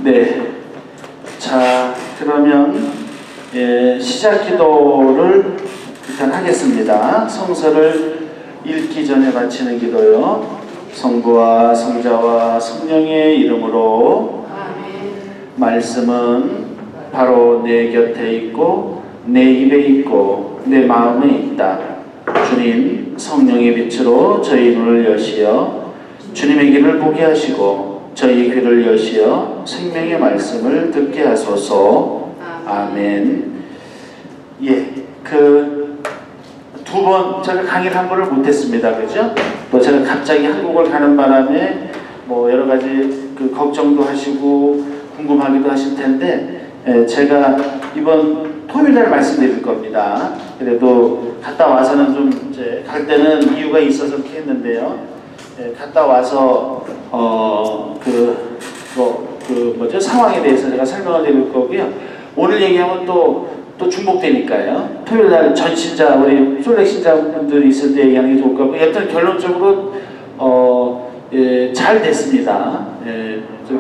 네. 자, 그러면 시작 기도를 일단 하겠습니다. 성서를 읽기 전에 바치는 기도요. 성부와 성자와 성령의 이름으로. 아멘. 말씀은 바로 내 곁에 있고 내 입에 있고 내 마음에 있다. 주님, 성령의 빛으로 저희 눈을 여시어 주님의 길을 보게 하시고 저희 귀를 여시어 생명의 말씀을 듣게 하소서. 아멘. 예, 두 번 제가 강의를 한 번을 못했습니다, 그죠? 또 제가 갑자기 한국을 가는 바람에 여러 가지 걱정도 하시고 궁금하기도 하실 텐데 제가 이번 토요일날 말씀드릴 겁니다. 그래도 갔다 와서는 좀 이제 갈 때는 이유가 있어서 그렇게 했는데요. 갔다 와서 상황에 대해서 제가 설명을 드릴 거고요. 오늘 얘기하면 또 중복되니까요. 토요일날 전신자 우리 솔렉 신자분들이 있을 때 얘기하는 게 좋을 것 같고, 여튼 결론적으로 잘 됐습니다.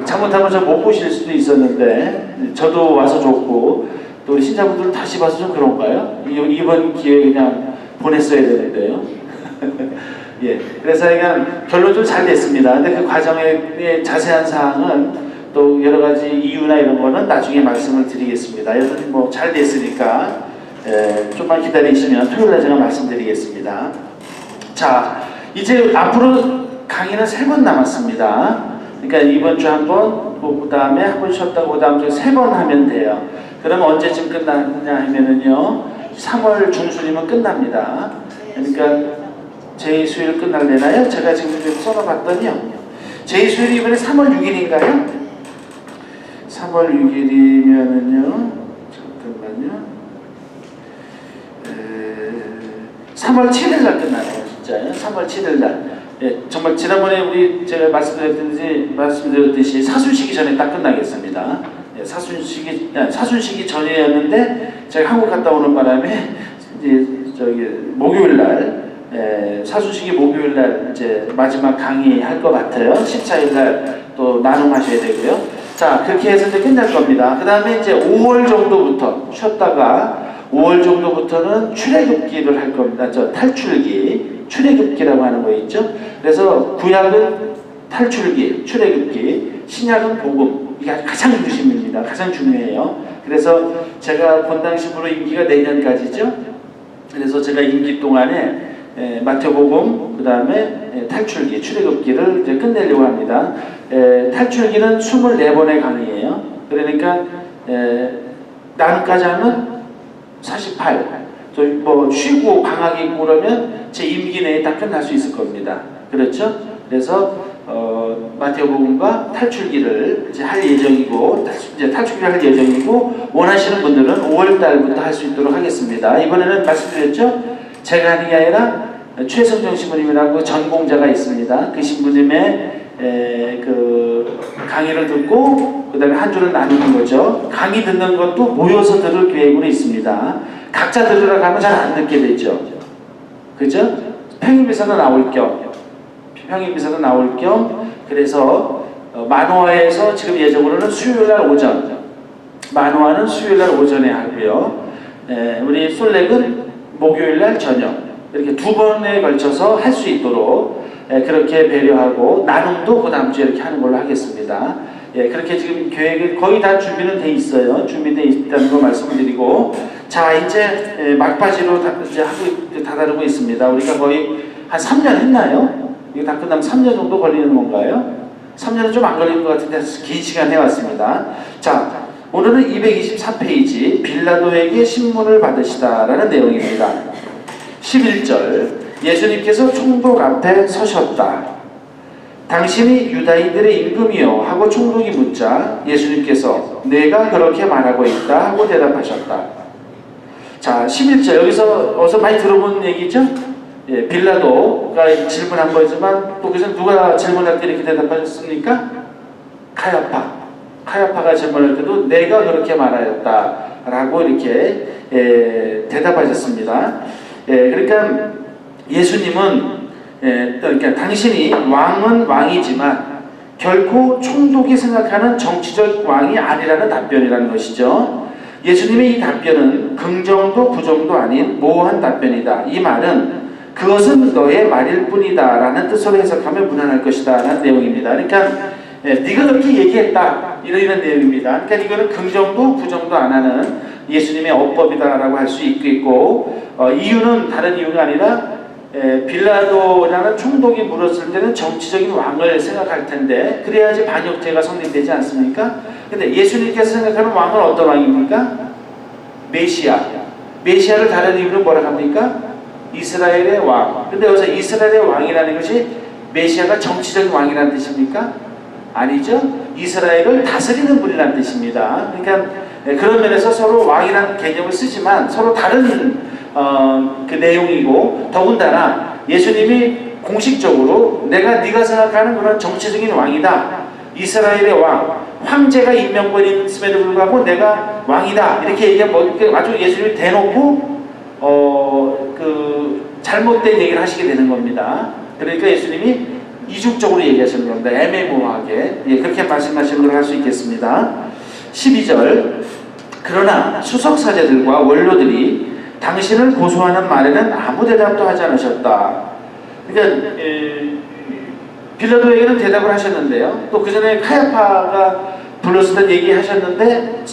잘못하면 저 못 보실 수도 있었는데 저도 와서 좋고, 또 우리 신자분들은 다시 봐서 좀 그런가요? 이번 기회에 그냥 보냈어야 되는데요. 예, 그래서 그냥 결론적으로 잘 됐습니다. 근데 그 과정의 자세한 사항은 또 여러 가지 이유나 이런 거는 나중에 말씀을 드리겠습니다. 여튼 잘 됐으니까 좀만 기다리시면 토요일에 제가 말씀드리겠습니다. 자, 이제 앞으로 강의는 3번 남았습니다. 그러니까 이번 주 한 번, 그 다음에 한 번 쉬었다고 그 다음 주에 3번 하면 돼요. 그러면 언제쯤 끝나느냐 하면은요, 3월 중순이면 끝납니다. 그러니까 제2수요일 끝날래나요? 제가 지금 써놔봤더니요, 제2수요일이 이번에 3월 6일인가요? 3월 6일이면은요, 잠깐만요, 3월 7일날 끝나네요. 진짜요. 3월 7일날. 예, 정말 지난번에 제가 말씀드렸듯이 사순시기 전에 딱 끝나겠습니다. 예, 사순시기 전이었는데 제가 한국 갔다 오는 바람에 이제 목요일날, 사순시기 목요일날 이제 마지막 강의할 것 같아요. 14일날 또 나눔하셔야 되고요. 자, 그렇게 해서 이제 끝날 겁니다. 그 다음에 이제 5월 정도부터 쉬었다가 5월 정도부터는 출애굽기를 할 겁니다. 탈출기, 출애굽기라고 하는 거 있죠. 그래서 구약은 탈출기, 출애굽기, 신약은 복음. 이게 가장 중심입니다. 가장 중요해요. 그래서 제가 본당식으로 임기가 내년까지죠. 그래서 제가 임기 동안에 마태복음, 그 다음에 탈출기, 출애굽기를 이제 끝내려고 합니다. 탈출기는 24번의 강의예요. 그러니까 나눔까지 하면 48. 쉬고 방학이 있고 그러면 제 임기 내에 다 끝날 수 있을 겁니다. 그렇죠? 그래서 마태복음과 탈출기를 이제 할 예정이고, 탈출기를 할 예정이고, 원하시는 분들은 5월 달부터 할 수 있도록 하겠습니다. 이번에는 말씀드렸죠? 제가 하는 게 아니라 최성정 신부님이라고 전공자가 있습니다. 그 신부님의 강의를 듣고 그 다음에 한 주를 나누는 거죠. 강의 듣는 것도 모여서 들을 계획으로 있습니다. 각자 들으러 가면 잘 안 듣게 되죠. 그죠? 평일비사도 나올 겸 그래서 만호화에서 지금 예정으로는 수요일날 오전, 만호화는 수요일날 오전에 하고요. 우리 솔렉은 목요일날 저녁, 이렇게 2번에 걸쳐서 할 수 있도록 그렇게 배려하고, 나눔도 그 다음 주에 이렇게 하는 걸로 하겠습니다. 예, 그렇게 지금 계획이 거의 다 준비는 돼 있어요. 준비되어 있다는 거 말씀드리고, 자, 이제 막바지로 이제 하고 다다르고 있습니다. 우리가 거의 한 3년 했나요? 이거 다 끝나면 3년 정도 걸리는 건가요? 3년은 좀 안 걸리는 것 같은데 긴 시간 해왔습니다. 자, 오늘은 224페이지 빌라도에게 신문을 받으시다라는 내용입니다. 11절, 예수님께서 총독 앞에 서셨다. 당신이 유다인들의 임금이요 하고 총독이 묻자 예수님께서 내가 그렇게 말하고 있다 하고 대답하셨다. 자, 11절, 여기서 어서 많이 들어본 얘기죠? 예, 빌라도가 질문한 거지만 또 그래서 누가 질문할 때 이렇게 대답하셨습니까? 카야파가 질문할 때도 내가 그렇게 말하였다라고 이렇게 대답하셨습니다. 그러니까 예수님은 그러니까 당신이 왕은 왕이지만 결코 총독이 생각하는 정치적 왕이 아니라는 답변이라는 것이죠. 예수님의 이 답변은 긍정도 부정도 아닌 모호한 답변이다. 이 말은 그것은 너의 말일 뿐이다 라는 뜻으로 해석하면 무난할 것이다 라는 내용입니다. 그러니까 네가 그렇게 얘기했다 이런 내용입니다. 그러니까 이거는 긍정도 부정도 안 하는 예수님의 어법이다 라고 할 수 있고 이유는 다른 이유가 아니라 빌라도라는 총독이 물었을 때는 정치적인 왕을 생각할 텐데 그래야지 반역죄가 성립되지 않습니까? 근데 예수님께서 생각하는 왕은 어떤 왕입니까? 메시아. 메시아를 다른 이유로 뭐라 합니까? 이스라엘의 왕. 근데 여기서 이스라엘의 왕이라는 것이 메시아가 정치적인 왕이라는 뜻입니까? 아니죠. 이스라엘을 다스리는 분이라는 뜻입니다. 그러니까 그런 면에서 서로 왕이라는 개념을 쓰지만 서로 다른 그 내용이고, 더군다나 예수님이 공식적으로 네가 생각하는 그런 정치적인 왕이다, 이스라엘의 왕, 황제가 임명권이 있음에도 불구하고 내가 왕이다 이렇게 얘기하면 아주 예수님이 대놓고 그 잘못된 얘기를 하시게 되는 겁니다. 그러니까 예수님이 이중적으로 얘기하시는 겁니다. 애매모호하게 그렇게 말씀하시는 걸 할 수 있겠습니다. 12절 그러나 수석사제들과 원로들이 당신을 고소하는 말에는 아무 대답도 하지 않으셨다. 그러니까 빌라도에게는 대답을 하셨는데요. 또 그 전에 카야파가 불렀을 때 얘기하셨는데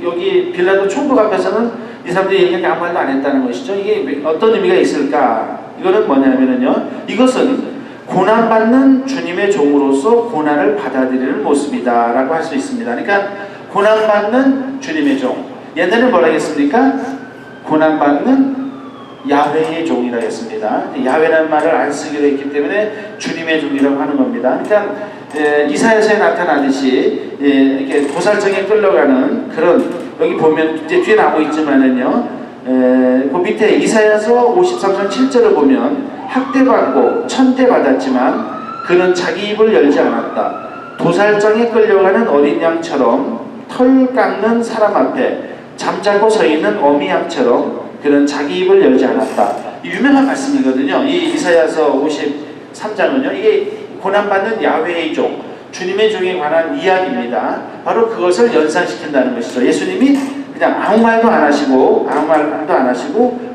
여기 빌라도 총독 앞에서는 이 사람들이 얘기하니까 아무 말도 안 했다는 것이죠. 이게 어떤 의미가 있을까? 이거는 뭐냐면요. 이것은 고난받는 주님의 종으로서 고난을 받아들이는 모습이다 라고 할 수 있습니다. 그러니까 고난받는 주님의 종. 옛날에는 뭐라 했습니까? 고난받는 야훼의 종이라 했습니다. 야훼라는 말을 안 쓰기로 했기 때문에 주님의 종이라고 하는 겁니다. 그러니까 이사야서에 나타나듯이 이렇게 도살장에 끌려가는 그런, 여기 보면 이제 뒤에 나오고 있지만은요, 그 밑에 이사야서 53장 7절을 보면 학대받고 천대받았지만 그는 자기 입을 열지 않았다. 도살장에 끌려가는 어린 양처럼 털 깎는 사람 앞에 잠자고 서 있는 어미 양처럼 그는 자기 입을 열지 않았다. 유명한 말씀이거든요. 이 이사야서 53장은요. 이게 고난받는 야훼의 종, 주님의 종에 관한 이야기입니다. 바로 그것을 연상시킨다는 것이죠. 예수님이 그냥 아무 말도 안 하시고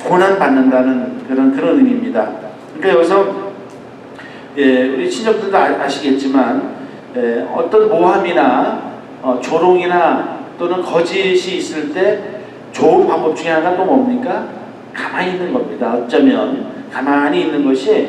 고난받는다는 그런 의미입니다. 그러니까 여기서 우리 친척들도 아시겠지만 어떤 모함이나 조롱이나 또는 거짓이 있을 때 좋은 방법 중에 하나가 또 뭡니까? 가만히 있는 겁니다. 어쩌면 가만히 있는 것이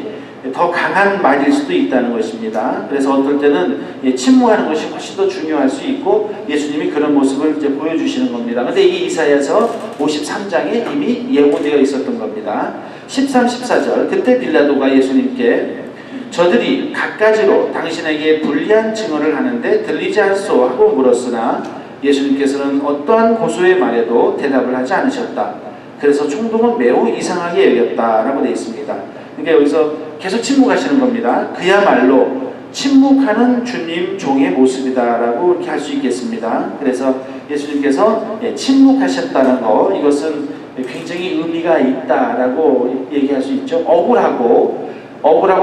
더 강한 말일 수도 있다는 것입니다. 그래서 어떨 때는 침묵하는 것이 훨씬 더 중요할 수 있고 예수님이 그런 모습을 이제 보여주시는 겁니다. 그런데 이 이사야서 53장에 이미 예고되어 있었던 겁니다. 13, 14절 그때 빌라도가 예수님께 저들이 갖가지로 당신에게 불리한 증언을 하는데 들리지 않소 하고 물었으나 예수님께서는 어떠한 고소의 말에도 대답을 하지 않으셨다. 그래서 총독은 매우 이상하게 여겼다라고 되어 있습니다. 그러니까 여기서 계속 침묵하시는 겁니다. 그야말로 침묵하는 주님 종의 모습이다라고 이렇게 할 수 있겠습니다. 그래서 예수님께서 침묵하셨다는 거, 이것은 굉장히 의미가 있다라고 얘기할 수 있죠. 억울하고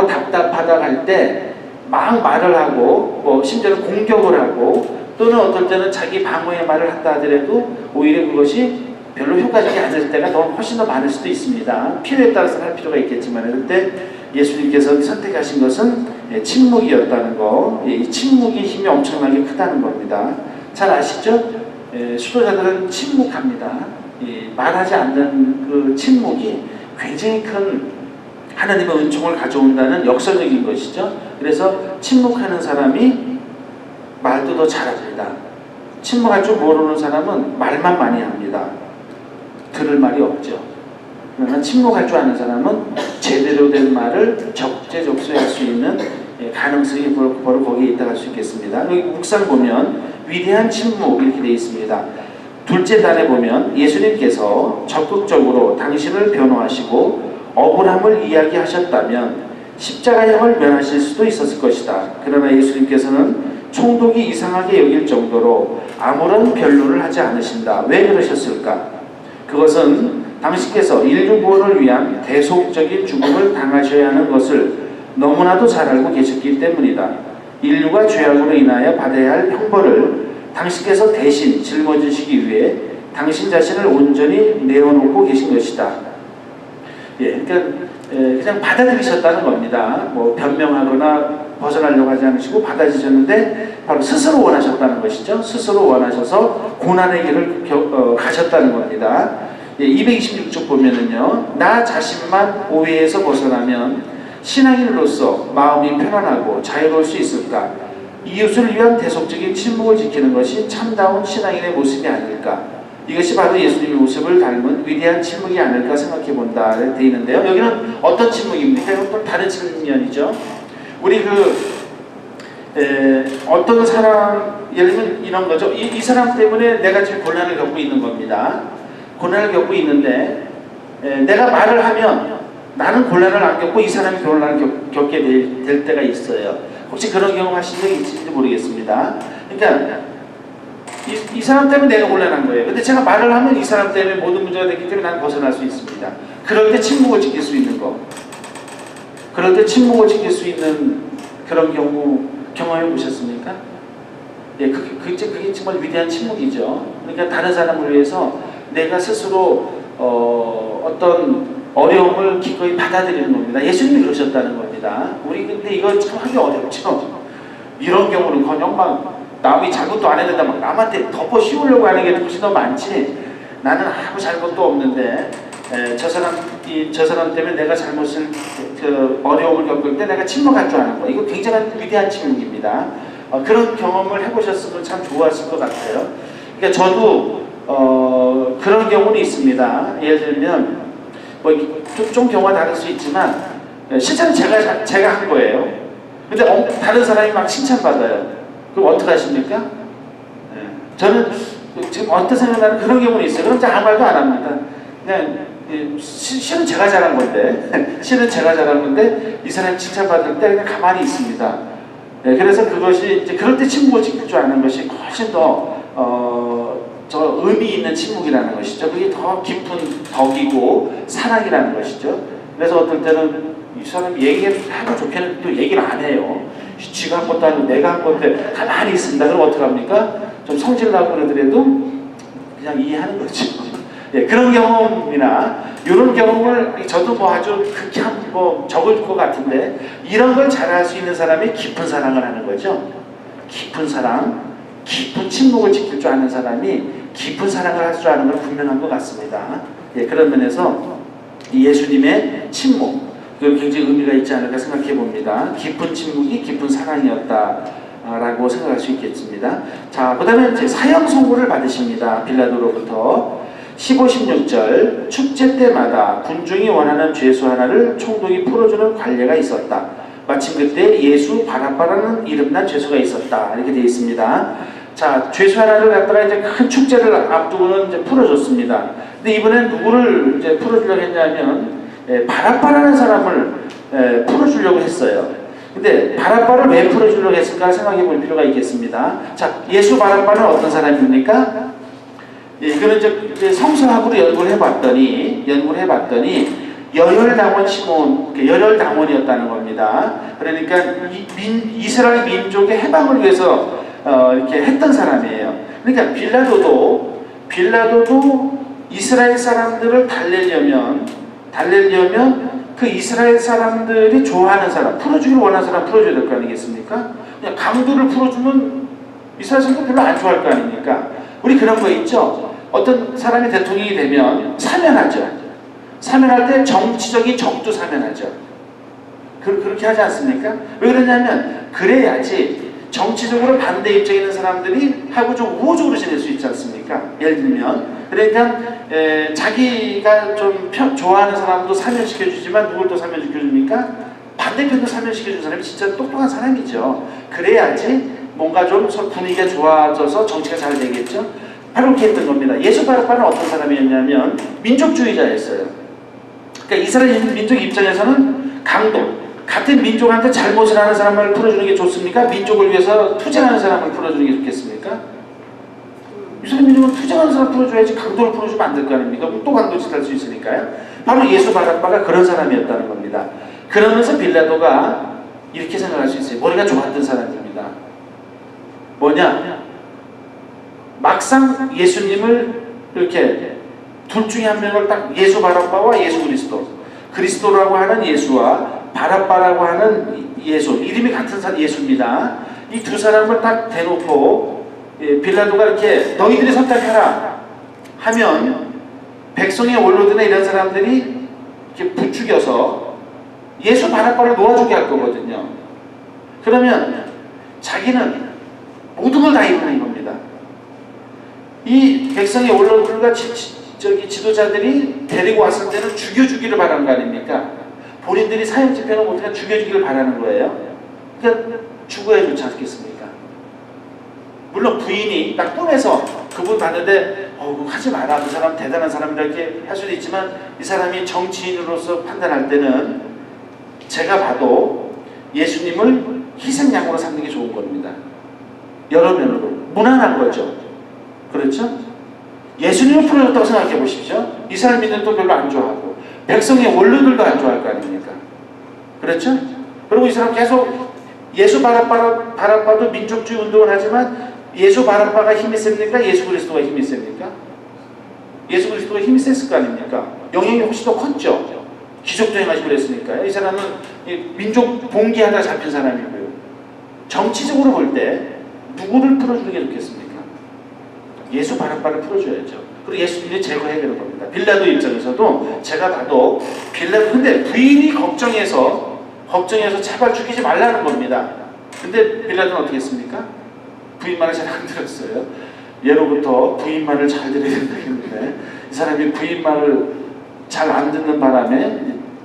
답답하다 할 때 막 말을 하고 심지어는 공격을 하고 또는 어떨 때는 자기 방어의 말을 한다 하더라도 오히려 그것이 별로 효과적이 않을 때가 훨씬 더 많을 수도 있습니다. 필요에 따라서 할 필요가 있겠지만 그때 예수님께서 선택하신 것은 침묵이었다는 거, 이 침묵의 힘이 엄청나게 크다는 겁니다. 잘 아시죠? 수도자들은 침묵합니다. 말하지 않는 그 침묵이 굉장히 큰 하나님의 은총을 가져온다는 역설적인 것이죠. 그래서 침묵하는 사람이 말도 더 잘합니다. 침묵할 줄 모르는 사람은 말만 많이 합니다. 들을 말이 없죠. 그러나 침묵할 줄 아는 사람은 제대로 된 말을 적재적소에 할 수 있는 가능성이 바로 거기에 있다고 할 수 있겠습니다. 여기 묵상 보면 위대한 침묵 이렇게 되어 있습니다. 둘째 단에 보면 예수님께서 적극적으로 당신을 변호하시고 억울함을 이야기하셨다면 십자가형을 면하실 수도 있었을 것이다. 그러나 예수님께서는 총독이 이상하게 여길 정도로 아무런 변론을 하지 않으신다. 왜 그러셨을까? 그것은 당신께서 인류 구원을 위한 대속적인 죽음을 당하셔야 하는 것을 너무나도 잘 알고 계셨기 때문이다. 인류가 죄악으로 인하여 받아야 할 형벌을 당신께서 대신 짊어지시기 위해 당신 자신을 온전히 내어놓고 계신 것이다. 예, 그러니까 그냥 받아들이셨다는 겁니다. 뭐 변명하거나 벗어나려고 하지 않으시고 받아주셨는데 바로 스스로 원하셨다는 것이죠. 스스로 원하셔서 고난의 길을 가셨다는 겁니다. 예, 226쪽 보면은요, 나 자신만 오해에서 벗어나면 신앙인으로서 마음이 편안하고 자유로울 수 있을까? 이웃을 위한 대속적인 침묵을 지키는 것이 참다운 신앙인의 모습이 아닐까? 이것이 바로 예수님의 모습을 닮은 위대한 침묵이 아닐까 생각해 본다 되어 있는데요. 여기는 어떤 침묵입니까? 이건 또 다른 측면이죠. 우리 어떤 사람, 예를 들면 이런 거죠. 이 사람 때문에 내가 지금 고난을 겪고 있는 겁니다. 고난을 겪고 있는데 내가 말을 하면 나는 곤란을 안 겪고 이 사람이 곤란을 겪게 될 때가 있어요. 혹시 그런 경험 하신 적이 있을지 모르겠습니다. 그러니까 이 사람 때문에 내가 곤란한 거예요. 근데 제가 말을 하면 이 사람 때문에 모든 문제가 됐기 때문에 나는 벗어날 수 있습니다. 그럴 때 침묵을 지킬 수 있는 거. 그럴 때 침묵을 지킬 수 있는 그런 경험해 보셨습니까? 예, 그게 정말 위대한 침묵이죠. 그러니까 다른 사람을 위해서 내가 스스로 어떤 어려움을 기꺼이 받아들이는 겁니다. 예수님이 그러셨다는 겁니다. 우리 근데 이거 참 하기 어렵죠. 이런 경우는커녕 막 남이 잘못도 안 했는데 막 남한테 덮어 씌우려고 하는 게 훨씬 더 많지. 나는 아무 잘못도 없는데 저 사람 때문에 내가 잘못을 어려움을 겪을 때 내가 침묵할 줄 아는 거. 이거 굉장한 위대한 침묵입니다. 그런 경험을 해보셨으면 참 좋았을 것 같아요. 그러니까 저도 그런 경우는 있습니다. 예를 들면 좀 경우가 다를 수 있지만 실제로 제가 한 거예요. 근데 다른 사람이 막 칭찬받아요. 그럼 어떻게 하십니까? 저는 지금 어떤 생각나는 그런 경우는 있어요. 그럼 아무 말도 안 합니다. 그냥 실은 제가 잘한 건데 실은 제가 잘한 건데 이 사람이 칭찬받을 때 그냥 가만히 있습니다. 그래서 그것이 이제 그럴 때 침묵을 지킬 줄 아는 것이 훨씬 더 저 의미 있는 침묵이라는 것이죠. 그게 더 깊은 덕이고 사랑이라는 것이죠. 그래서 어떨 때는 이 사람이 얘기하고 좋게는 또 얘기를 안 해요. 지가 한 것도 아니고 내가 한 건데 가만히 있습니다. 그럼 어떡합니까? 좀 성질나고 그러더라도 그냥 이해하는 거죠. 예, 그런 경험이나 이런 경험을 저도 뭐 아주 극히 적을 것 같은데 이런 걸 잘할 수 있는 사람이 깊은 사랑을 하는 거죠. 깊은 사랑, 깊은 침묵을 지킬 줄 아는 사람이 깊은 사랑을 할 줄 아는 건 분명한 것 같습니다. 예, 그런 면에서 예수님의 침묵, 그건 굉장히 의미가 있지 않을까 생각해 봅니다. 깊은 침묵이 깊은 사랑이었다라고 생각할 수 있겠습니다. 자, 그 다음에 이제 사형 선고를 받으십니다. 빌라도로부터. 15, 16절 축제 때마다 군중이 원하는 죄수 하나를 총독이 풀어주는 관례가 있었다. 마침 그때 예수 바라바라는 이름난 죄수가 있었다. 이렇게 되어 있습니다. 자, 죄수 하나를 갖다가 이제 큰 축제를 앞두고는 이제 풀어줬습니다. 근데 이번엔 누구를 이제 풀어주려고 했냐면 바라바라는 사람을 풀어주려고 했어요. 근데 바라바를 왜 풀어주려고 했을까 생각해 볼 필요가 있겠습니다. 자, 예수 바라바는 어떤 사람입니까? 예, 이거는 이제 성서학으로 연구를 해봤더니 열혈당원 시몬, 열혈당원이었다는 겁니다. 그러니까 이스라엘 민족의 해방을 위해서 이렇게 했던 사람이에요. 그러니까 빌라도도 이스라엘 사람들을 달래려면 그 이스라엘 사람들이 좋아하는 사람, 풀어주기를 원하는 사람 풀어줘야 될 거 아니겠습니까? 그냥 강도를 풀어주면 이스라엘 사람들 별로 안 좋아할 거 아닙니까? 우리 그런 거 있죠? 어떤 사람이 대통령이 되면 사면하죠. 사면할 때 정치적인 적도 사면하죠. 그렇게 하지 않습니까? 왜 그러냐면 그래야지 정치적으로 반대 입장에 있는 사람들이 하고 좀 우호적으로 지낼 수 있지 않습니까? 예를 들면 그러니까 자기가 좀 좋아하는 사람도 사면시켜주지만 누굴 또 사면시켜줍니까? 반대편도 사면시켜준 사람이 진짜 똑똑한 사람이죠. 그래야지 뭔가 좀 분위기가 좋아져서 정치가 잘 되겠죠. 바로 그렇게 했던 겁니다. 예수 바라바는 어떤 사람이었냐면 민족주의자였어요. 그러니까 이스라엘 민족 입장에서는 강도, 같은 민족한테 잘못을 하는 사람을 풀어주는 게 좋습니까? 민족을 위해서 투쟁하는 사람을 풀어주는 게 좋겠습니까? 이스라엘 민족은 투쟁하는 사람 풀어줘야지 강도를 풀어주면 안 될 거 아닙니까? 그럼 또 강도짓 할 수 있으니까요. 바로 예수 바라바가 그런 사람이었다는 겁니다. 그러면서 빌라도가 이렇게 생각할 수 있어요. 머리가 좋았던 사람입니다. 겁니다. 뭐냐? 막상 예수님을 이렇게 둘 중에 한 명을 딱 예수 바라빠와 예수 그리스도라고 하는 예수와 바라빠라고 하는 예수, 이름이 같은 예수입니다. 이 두 사람을 딱 대놓고 빌라도가 이렇게 너희들이 선택하라 하면 백성의 원로들이나 이런 사람들이 이렇게 부추겨서 예수 바라빠를 놓아주게 할 거거든요. 그러면 자기는 모든 걸 다 이루는 겁니다. 이 백성의 원로들과 지도자들이 데리고 왔을 때는 죽여주기를 바라는 거 아닙니까? 본인들이 사형 집행을 못하니까 죽여주기를 바라는 거예요. 그러니까 죽어야 좋지 않겠습니까? 물론 부인이 딱 꿈에서 그분 봤는데 하지 마라, 그 사람 대단한 사람이라 이렇게 할 수도 있지만 이 사람이 정치인으로서 판단할 때는 제가 봐도 예수님을 희생양으로 삼는 게 좋은 겁니다. 여러 면으로 무난한 거죠. 그렇죠? 예수님을 풀어줬다고 생각해 보십시오. 이 사람 믿는도 별로 안 좋아하고 백성의 원로들도 안 좋아할 거 아닙니까? 그렇죠? 그리고 이 사람 계속 예수 바라빠도 민족주의 운동을 하지만 예수 바라빠가 힘이 셉니까? 예수 그리스도가 힘이 셉니까? 예수 그리스도가 힘이 셌을 거 아닙니까? 영향이 훨씬 더 컸죠. 기적도행하시고 그랬으니까요. 이 사람은 민족 봉기하다 잡힌 사람이고요. 정치적으로 볼 때 누구를 풀어주는 게 좋겠습니까? 예수 바라빠를 풀어줘야죠. 그리고 예수님이 제거해야 되는 겁니다. 빌라도 입장에서도 제가 봐도 빌라도 근데 부인이 걱정해서 제발 죽이지 말라는 겁니다. 근데 빌라도는 어떻게 했습니까? 부인 말을 잘 안 들었어요. 예로부터 부인 말을 잘 들어야 된다는데 이 사람이 부인 말을 잘 안 듣는 바람에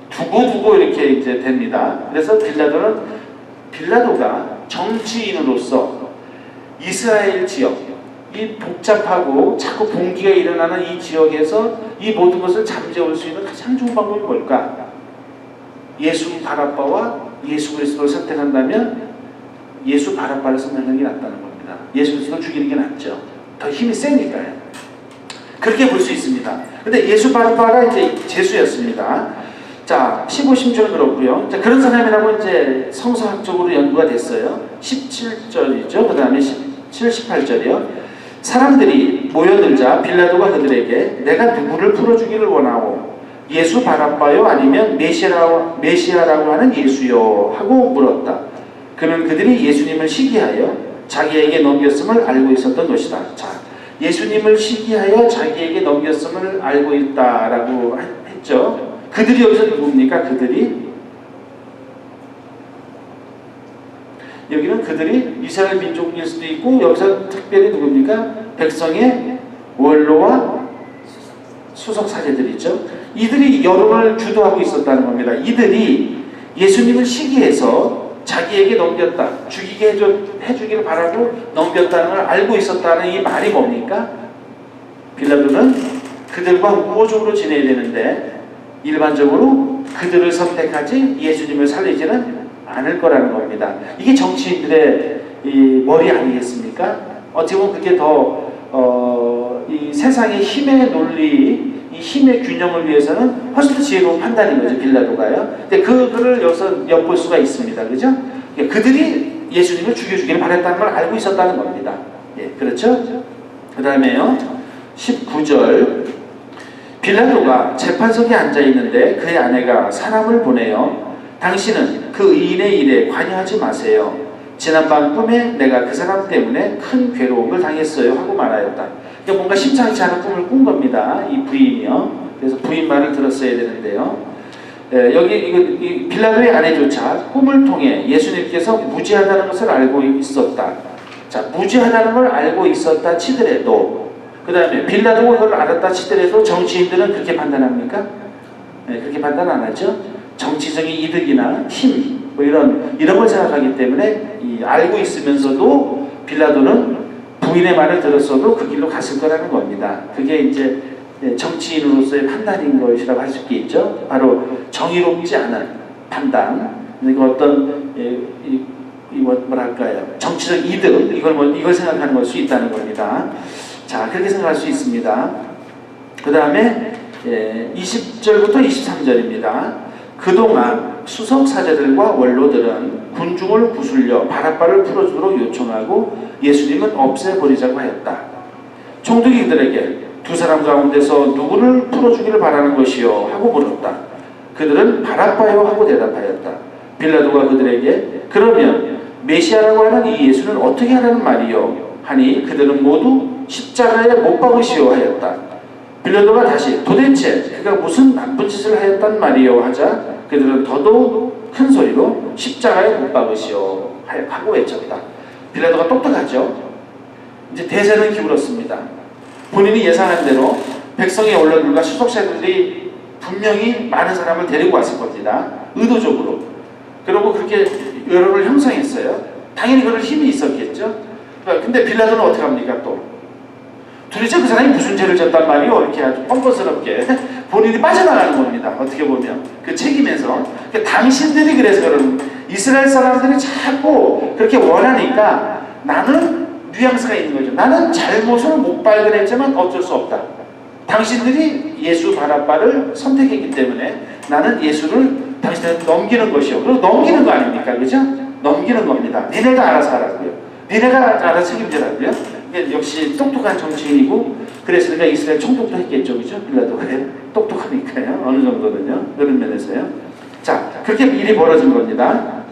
두고 이렇게 이제 됩니다. 그래서 빌라도가 정치인으로서 이스라엘 지역, 이 복잡하고 자꾸 봉기가 일어나는 이 지역에서 이 모든 것을 잠재울 수 있는 가장 좋은 방법이 뭘까? 예수 바라빠와 예수 그리스도를 선택한다면 예수 바라빠를 선택하는 게 낫다는 겁니다. 예수 그리스도를 죽이는 게 낫죠. 더 힘이 세니까요. 그렇게 볼 수 있습니다. 근데 예수 바라빠가 이제 제수였습니다. 자, 15, 16절 그렇고요. 자, 그런 사람이라고 이제 성서학적으로 연구가 됐어요. 17절이죠. 그 다음에 17, 18절이요. 사람들이 모여들자 빌라도가 그들에게 내가 누구를 풀어주기를 원하오? 예수 바라빠요? 아니면 메시아라고 하는 예수요? 하고 물었다. 그는 그들이 예수님을 시기하여 자기에게 넘겼음을 알고 있었던 것이다. 자, 예수님을 시기하여 자기에게 넘겼음을 알고 있다라고 했죠. 그들이 여기서 누굽니까? 여기는 그들이 이스라엘 민족일 수도 있고 여기서 특별히 누굽니까? 백성의 원로와 수석 사제들이죠. 이들이 여론을 주도하고 있었다는 겁니다. 이들이 예수님을 시기해서 자기에게 넘겼다, 죽이게 해주기를 바라고 넘겼다는 걸 알고 있었다는 이 말이 뭡니까? 빌라도는 그들과 우호적으로 지내야 되는데 일반적으로 그들을 선택하지 예수님을 살리지는 않을 거라는 겁니다. 이게 정치인들의 이 머리 아니겠습니까? 어떻게 보면 그게 더 이 세상의 힘의 논리, 이 힘의 균형을 위해서는 훨씬 더 지혜로운 판단인 거죠. 빌라도가요. 근데 그거를 여기서 엿볼 수가 있습니다. 그죠? 그들이 예수님을 죽여주기를 바랬다는 걸 알고 있었다는 겁니다. 예, 그렇죠? 그 다음에요. 19절. 빌라도가 재판석에 앉아 있는데 그의 아내가 사람을 보내어 당신은 그 의인의 일에 관여하지 마세요. 지난밤 꿈에 내가 그 사람 때문에 큰 괴로움을 당했어요 하고 말하였다. 그러니까 뭔가 심상치 않은 꿈을 꾼 겁니다. 이 부인이요. 그래서 부인 말을 들었어야 되는데요. 여기 빌라도의 아내조차 꿈을 통해 예수님께서 무지하다는 것을 알고 있었다. 자, 무지하다는 걸 알고 있었다 치더라도 그 다음에 빌라도가 그걸 알았다 치더라도 정치인들은 그렇게 판단합니까? 네, 그렇게 판단 안 하죠. 정치적인 이득이나 힘 뭐 이런 걸 생각하기 때문에 알고 있으면서도 빌라도는 부인의 말을 들었어도 그 길로 갔을 거라는 겁니다. 그게 이제 정치인으로서의 판단인 것이라고 할 수 있겠죠. 바로 정의롭지 않은 판단, 그러니까 어떤 뭐랄까요, 정치적 이득 이걸 생각하는 걸 수 있다는 겁니다. 자, 그렇게 생각할 수 있습니다. 그 다음에 20절부터 23절입니다. 그동안 수석 사제들과 원로들은 군중을 구슬려 바라바를 풀어주도록 요청하고 예수님은 없애버리자고 하였다. 총독이 그들에게 두 사람 가운데서 누구를 풀어주기를 바라는 것이요? 하고 물었다. 그들은 바라바요 하고 대답하였다. 빌라도가 그들에게 그러면 메시아라고 하는 이 예수는 어떻게 하라는 말이요? 하니 그들은 모두 십자가에 못 박으시오 하였다. 빌라도가 다시 도대체 그가 무슨 나쁜 짓을 하였단 말이요? 하자 그들은 더더욱 큰 소리로 십자가에 못 박으시오 하고 외쳤다. 빌라도가 똑똑하죠. 이제 대세는 기울었습니다. 본인이 예상한 대로 백성의 원로들과 수석자들이 분명히 많은 사람을 데리고 왔을 겁니다. 의도적으로. 그리고 그렇게 여론을 형성했어요. 당연히 그럴 힘이 있었겠죠. 근데 빌라도는 어떻게 합니까 또? 도대체 그 사람이 무슨 죄를 졌단 말이요? 이렇게 아주 뻔뻔스럽게 본인이 빠져나가는 겁니다. 어떻게 보면 그 책임에서. 당신들이 그래서 그런 이스라엘 사람들이 자꾸 그렇게 원하니까 나는 뉘앙스가 있는 거죠. 나는 잘못을 못 발견했지만 어쩔 수 없다. 당신들이 예수 바라바를 선택했기 때문에 나는 예수를 당신한테 넘기는 것이요. 그리고 넘기는 거 아닙니까? 그죠? 넘기는 겁니다. 니네가 알아서 하라고요. 니네가 알아서 책임지라고요. 역시 똑똑한 정치인이고 그랬으니까 이스라엘 총독도 했겠죠. 그죠? 빌라도가 똑똑하니까요. 어느 정도는요. 그런 면에서요. 자, 그렇게 일이 벌어진 겁니다.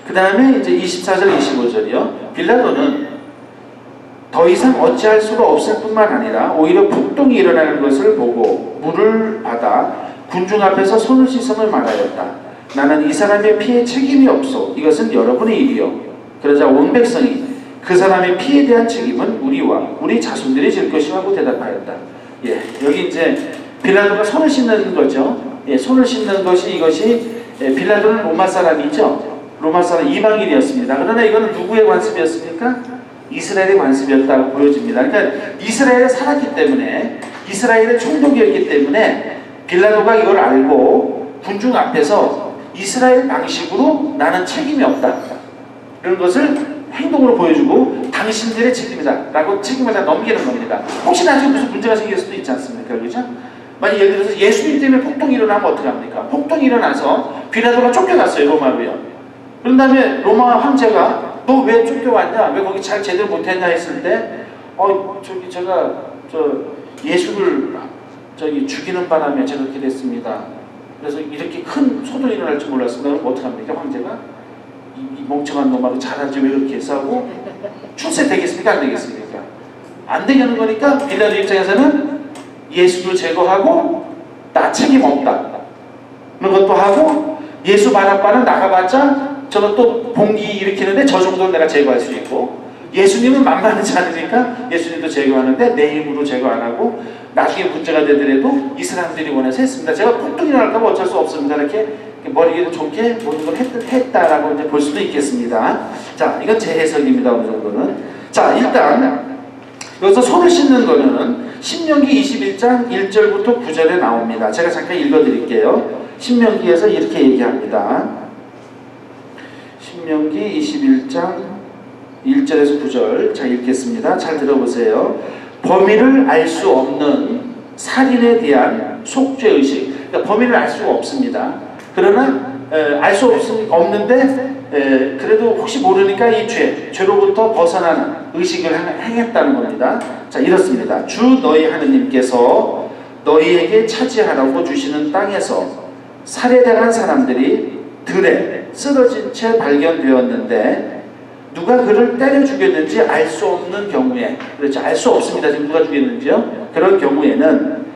그 다음에 이제 24절, 25절이요. 빌라도는 더 이상 어찌할 수가 없을 뿐만 아니라 오히려 폭동이 일어나는 것을 보고 물을 받아 군중 앞에서 손을 씻음을 말하였다. 나는 이 사람의 피에 책임이 없소. 이것은 여러분의 일이요. 그러자 온 백성이 그 사람의 피에 대한 책임은 우리와 우리 자손들이 질 것이오 하고 대답하였다. 예, 여기 이제 빌라도가 손을 씻는 거죠. 예, 손을 씻는 것이 이것이 빌라도는 로마 사람이죠. 로마 사람 이방인이었습니다. 그러나 이거는 누구의 관습이었습니까? 이스라엘의 관습이었다고 보여집니다. 그러니까 이스라엘에 살았기 때문에 이스라엘의 총독이었기 때문에 빌라도가 이걸 알고 군중 앞에서 이스라엘 방식으로 나는 책임이 없다. 이런 것을 행동으로 보여주고 당신들의 책임이다 라고 책임을 다 넘기는 겁니다. 혹시 나중에 무슨 문제가 생길 수도 있지 않습니까? 그죠? 만약 예를 들어서 예수님 때문에 폭동이 일어나면 어떻게 합니까? 폭동이 일어나서 빌라도가 쫓겨났어요. 로마로요. 그런 다음에 로마 황제가 너 왜 쫓겨왔냐? 왜 거기 잘 제대로 못했냐 했을 때 제가 예수를 죽이는 바람에 제가 그렇게 됐습니다. 그래서 이렇게 큰 소동이 일어날 줄 몰랐습니다. 그럼 어떻게 합니까? 황제가 이 멍청한 놈하고 잘하지 왜 그렇게 해서 하고 출세되겠습니까? 안 되겠습니까? 안 되는 거니까 빌라도 입장에서는 예수도 제거하고 나 책임 없다 그런 것도 하고 예수 바라바는 나가봤자 저것도 봉기 일으키는데 저 정도는 내가 제거할 수 있고 예수님은 만만하지 않으니까 예수님도 제거하는데 내 힘으로 제거 안 하고 나중에 문제가 되더라도 이 사람들이 원해서 했습니다. 제가 폭동이 날까봐 어쩔 수 없습니다. 이렇게 머리를 좋게 모든 걸 했다라고 이제 볼 수도 있겠습니다. 자, 이건 제 해석입니다. 어느 정도는. 자, 일단 여기서 손을 씻는 거는 신명기 21장 1절부터 9절에 나옵니다. 제가 잠깐 읽어드릴게요. 신명기에서 이렇게 얘기합니다. 신명기 21장 1절에서 9절 자 읽겠습니다. 잘 들어보세요. 범인을 알 수 없는 살인에 대한 속죄의식. 그러니까 범인을 알 수가 없습니다. 그러나 알 수 없는데 그래도 혹시 모르니까 이 죄로부터 벗어나는 의식을 행했다는 겁니다. 자 이렇습니다. 주 너희 하느님께서 너희에게 차지하라고 주시는 땅에서 살해당한 사람들이 들에 쓰러진 채 발견되었는데 누가 그를 때려 죽였는지 알 수 없는 경우에, 그렇죠, 알 수 없습니다. 지금 누가 죽였는지요. 그런 경우에는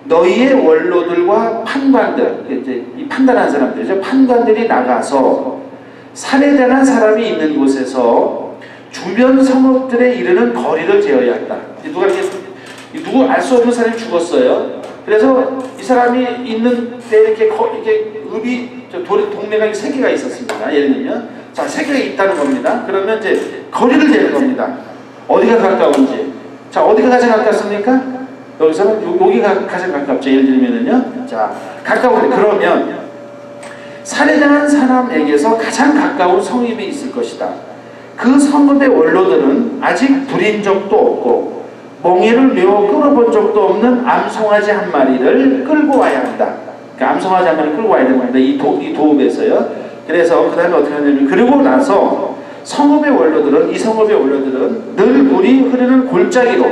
너희의 원로들과 판관들, 이제 이 판단한 사람들이죠. 판관들이 나가서 살해당한 사람이 있는 곳에서 주변 성읍들에 이르는 거리를 제어해야 한다. 누구 알 수 없는 사람이 죽었어요. 그래서 이 사람이 있는 데 이렇게 동네가 3개가 있었습니다. 예를 들면 자 3개가 있다는 겁니다. 그러면 이제 거리를 재는 겁니다. 어디가 가까운지. 자 어디가 가장 가깝습니까? 여기서는 여기가 가장 가깝죠. 예를 들면은요. 자 가까운데 그러면 살해당한 사람에게서 가장 가까운 성읍이 있을 것이다. 그 성읍의 원로들은 아직 부린 적도 없고 멍에를 메워 끌어본 적도 없는 암송아지 한 마리를 끌고 와야 한다. 그러니까 암송아지 한 마리 끌고 와야 되는 겁니다. 이 도읍에서요. 그래서 그 다음에 어떻게 하냐면, 그리고 나서 이 성읍의 원로들은 늘 물이 흐르는 골짜기로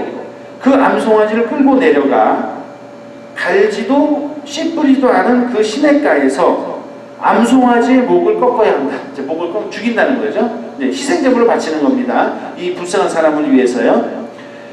그 암송아지를 끌고 내려가 갈지도 씨 뿌리도 않은 그 시냇가에서 암송아지의 목을 꺾어야 한다. 이제 목을 죽인다는 거죠. 이제 희생제물을 바치는 겁니다. 이 불쌍한 사람을 위해서요.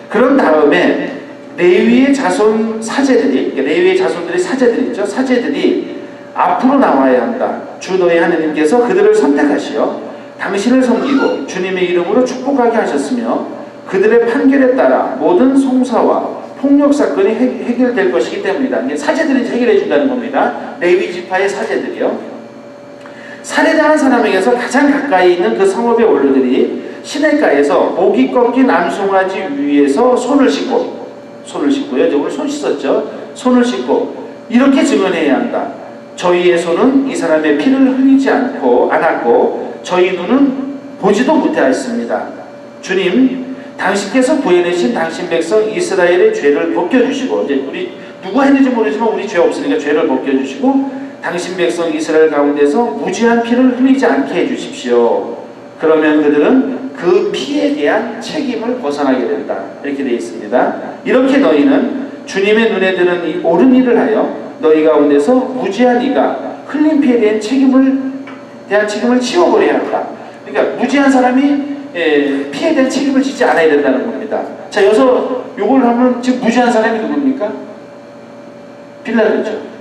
그런 다음에 레위의 자손 사제들이, 그러니까 레위의 자손들이 사제들이 있죠. 사제들이 앞으로 나와야 한다. 주 너희 하느님께서 그들을 선택하시어 당신을 섬기고 주님의 이름으로 축복하게 하셨으며 그들의 판결에 따라 모든 송사와 폭력 사건이 해결될 것이기 때문이다. 사제들이 해결해 준다는 겁니다. 레위 지파의 사제들이요. 살해당한 사람에게서 가장 가까이 있는 그 성읍의 원로들이 시냇가에서 목이 꺾인 암송아지 위에서 손을 씻고요. 오늘 손 씻었죠. 손을 씻고 이렇게 증언해야 한다. 저희의 손은 이 사람의 피를 흘리지 않았고 저희 눈은 보지도 못하였습니다. 주님, 당신께서 구해내신 당신 백성 이스라엘의 죄를 벗겨주시고, 이제 우리 누가 했는지 모르지만 우리 죄 없으니까 죄를 벗겨주시고 당신 백성 이스라엘 가운데서 무지한 피를 흘리지 않게 해주십시오. 그러면 그들은 그 피에 대한 책임을 벗어나게 된다. 이렇게 되어 있습니다. 이렇게 너희는 주님의 눈에 드는 이 옳은 일을 하여 너희 가운데서 무지한 이가 흘린 피에 대한 책임을 치워버려야 한다. 그러니까 무지한 사람이 피에 대한 책임을 지지 않아야 된다는 겁니다. 자, 여기서 요걸 하면 지금 무지한 사람이 누굽니까? 빌라도죠.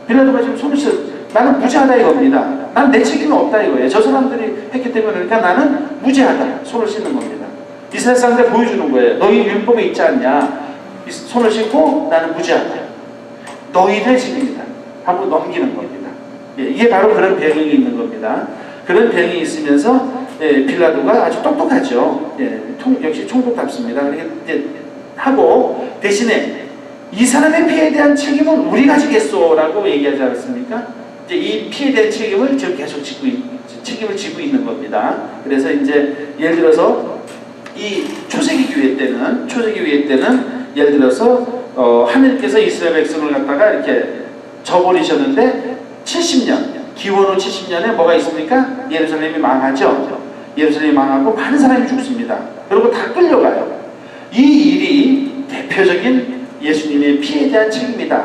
빌라도가 지금 손을 씻어 나는 무죄하다 이겁니다. 나는 내 책임이 없다 이거예요. 저 사람들이 했기 때문에. 그러니까 나는 무죄하다. 손을 씻는 겁니다. 이스라엘 사람들 보여주는 거예요. 너희 율법에 있지 않냐. 손을 씻고 나는 무죄하다. 너희들 책임이다 하고 넘기는 겁니다. 이게 바로 그런 배경이 있는 겁니다. 그런 배경이 있으면서 빌라도가 아주 똑똑하죠. 역시 총독답습니다. 그렇게 하고 대신에 이 사람의 피해에 대한 책임은 우리가 지겠소라고 얘기하지 않았습니까? 이제 이 피해에 대한 책임을 지금 계속 책임을 지고 있는 겁니다. 그래서 이제 예를 들어서 이 초세기 교회 때는 예를 들어서 하느님께서 이스라엘 백성을 갖다가 이렇게 저버리셨는데 70년, 기원 후 70년에 뭐가 있습니까? 예루살렘이 망하죠. 예루살렘이 망하고 많은 사람이 죽습니다. 그리고 다 끌려가요. 이 일이 대표적인 예수님의 피에 대한 책임이다.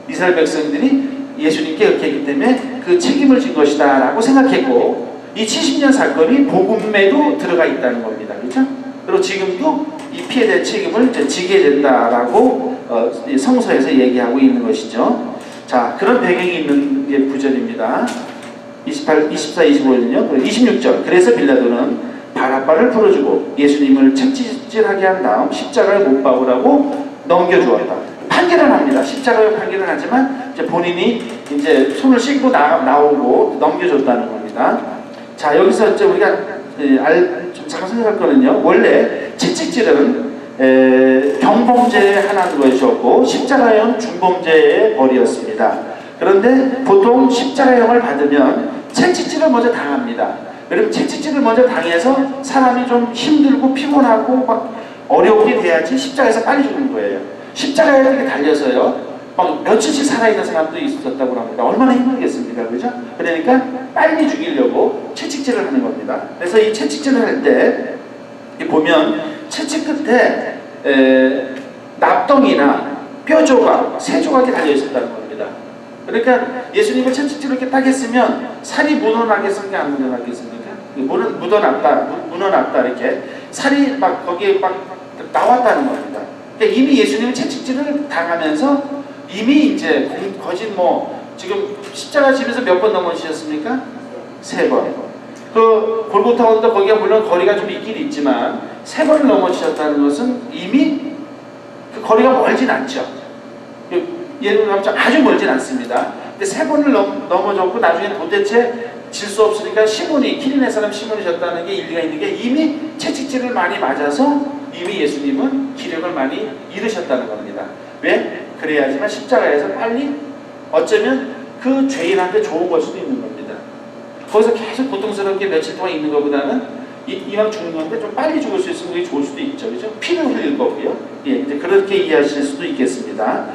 이스라엘 백성들이 예수님께 그렇게 했기 때문에 그 책임을 진 것이다 라고 생각했고, 이 70년 사건이 복음에도 들어가 있다는 겁니다. 그렇죠? 그리고 지금도 이 피에 대한 책임을 지게 된다라고 성서에서 얘기하고 있는 것이죠. 자, 그런 배경이 있는 게 구절입니다. 24, 25절은요. 26절. 그래서 빌라도는 바라바를 풀어주고 예수님을 채찍질하게 한 다음 십자가에 못 박으라고 넘겨주었다. 판결을 합니다. 십자가에 판결을 하지만 이제 본인이 이제 손을 씻고 나오고 넘겨줬다는 겁니다. 자, 여기서 이제 우리가 좀 잠깐 생각할 거는요. 원래 채찍질은 경범죄의 하나인 것이었고 십자가형 중범죄의 벌이었습니다. 그런데 보통 십자가형을 받으면 채찍질을 먼저 당합니다. 그럼 채찍질을 먼저 당해서 사람이 좀 힘들고 피곤하고 막 어렵게 돼야지 십자가에서 빨리 죽는 거예요. 십자가에 이렇게 달려서요. 막 며칠씩 살아있는 사람도 있었다고 합니다. 얼마나 힘들겠습니까? 그죠? 그러니까 빨리 죽이려고 채찍질을 하는 겁니다. 그래서 이 채찍질을 할 때 보면 채찍 끝에 납덩이나 뼈 조각, 새 조각이 달려 있었다는 겁니다. 그러니까 예수님을 채찍질을 이렇게 딱 했으면 살이 묻어나겠습니까? 안 묻어나겠습니까? 묻어났다 이렇게 살이 막 거기에 막 나왔다는 겁니다. 그러니까 이미 예수님은 채찍질을 당하면서 이미 이제 거진 지금 십자가 지면서 몇 번 넘어지셨습니까? 3번. 그 골고타 언덕 거기가 물론 거리가 좀 있긴 있지만 3번을 넘어지셨다는 것은 이미 그 거리가 멀진 않죠. 예를 들면 아주 멀진 않습니다. 근데 3번을 넘어졌고 나중에 도대체 질 수 없으니까 키리네 사람 시몬이셨다는 게 일리가 있는 게 이미 채찍질을 많이 맞아서 이미 예수님은 기력을 많이 잃으셨다는 겁니다. 왜? 그래야지만 십자가에서 빨리 어쩌면 그 죄인한테 좋은 걸 수도 있는 겁니다. 거기서 계속 고통스럽게 며칠 동안 있는 것보다는 이왕 죽는 건데 좀 빨리 죽을 수 있으면 그게 좋을 수도 있죠. 그죠? 피를 흘릴 거고요. 예, 이제 그렇게 이해하실 수도 있겠습니다.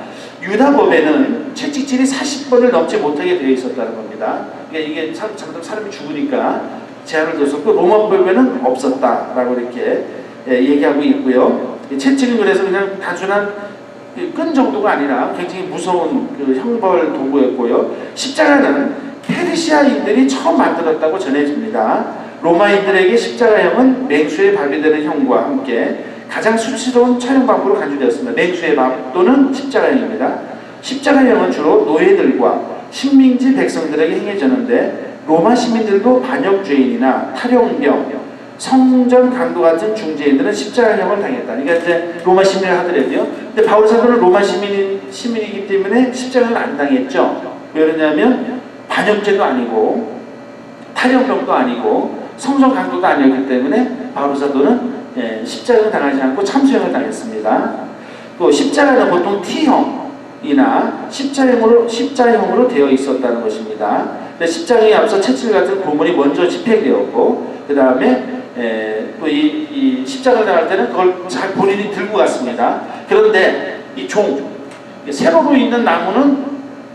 유다법에는 채찍질이 40번을 넘지 못하게 되어 있었다는 겁니다. 그러니까 이게 사람이 죽으니까 제한을 뒀었고, 로마법에는 없었다라고 이렇게 얘기하고 있고요. 채찍은 그래서 그냥 단순한 끈 정도가 아니라 굉장히 무서운 그 형벌 도구였고요. 십자가는 페르시아인들이 처음 만들었다고 전해집니다. 로마인들에게 십자가형은 맹수의 밥이 되는 형과 함께 가장 수치스러운 촬영 방법으로 간주되었습니다. 맹수의 밥 또는 십자가형입니다. 십자가형은 주로 노예들과 식민지 백성들에게 행해졌는데, 로마 시민들도 반역죄인이나 탈영병, 성전 강도 같은 중죄인들은 십자가형을 당했다. 그러니까 이제 로마 시민을 하더라도요. 근데 바울 사도는 로마 시민이기 때문에 십자가를 안 당했죠. 왜 그러냐면 반역죄도 아니고 탈영병도 아니고 성전 강도도 아니었기 때문에 바울 사도는 십자가를 당하지 않고 참수형을 당했습니다. 또 십자가는 보통 T형이나 십자형으로 되어 있었다는 것입니다. 십자가에 앞서 채찍 같은 고문이 먼저 집행되었고, 그 다음에 또 이 십자가를 당할 때는 그걸 잘 본인이 들고 갔습니다. 그런데 이 세로로 있는 나무는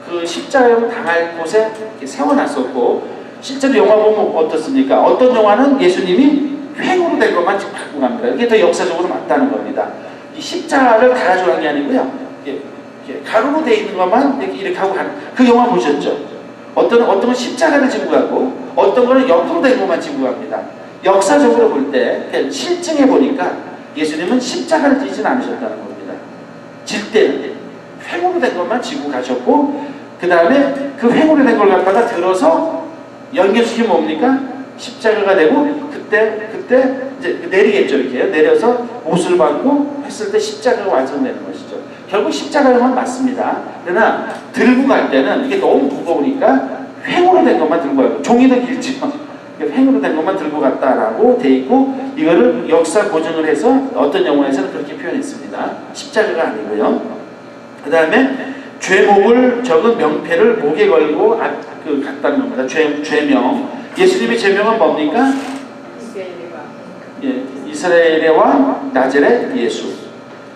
그 십자가를 당할 곳에 세워놨었고, 실제로 영화 보면 어떻습니까? 어떤 영화는 예수님이 횡으로 된 것만 지금 갖고 갑니다. 이게 더 역사적으로 맞다는 겁니다. 이 십자가를 달아주는 게 아니고요. 이렇게 가로로 되어 있는 것만 이렇게 하고 가는, 그 영화 보셨죠? 어떤 건 십자가를 지고 가고, 어떤 거는 옆으로 된 것만 지고 갑니다. 역사적으로 볼 때, 실증해 보니까 예수님은 십자가를 지진 않으셨다는 겁니다. 질 때는 횡으로 된 것만 지고 가셨고, 그 다음에 그 횡으로 된 걸 갖다가 들어서 연결시키면 뭡니까? 십자가가 되고, 그때 이제 내리겠죠. 이렇게 내려서 못을 받고 했을 때 십자가가 완성되는 것이죠. 결국 십자가만 맞습니다. 그러나 들고 갈 때는 이게 너무 무거우니까 횡으로 된 것만 들고 가고, 종이 더 길죠. 횡으로 된 것만 들고 갔다라고 돼 있고, 이거를 역사 고증을 해서 어떤 영화에서는 그렇게 표현했습니다. 십자가가 아니고요. 그 다음에 죄목을 적은 명패를 목에 걸고 갔다는 겁니다. 죄명. 예수님의 죄명은 뭡니까? 이스라엘의 왕 나자렛 예수.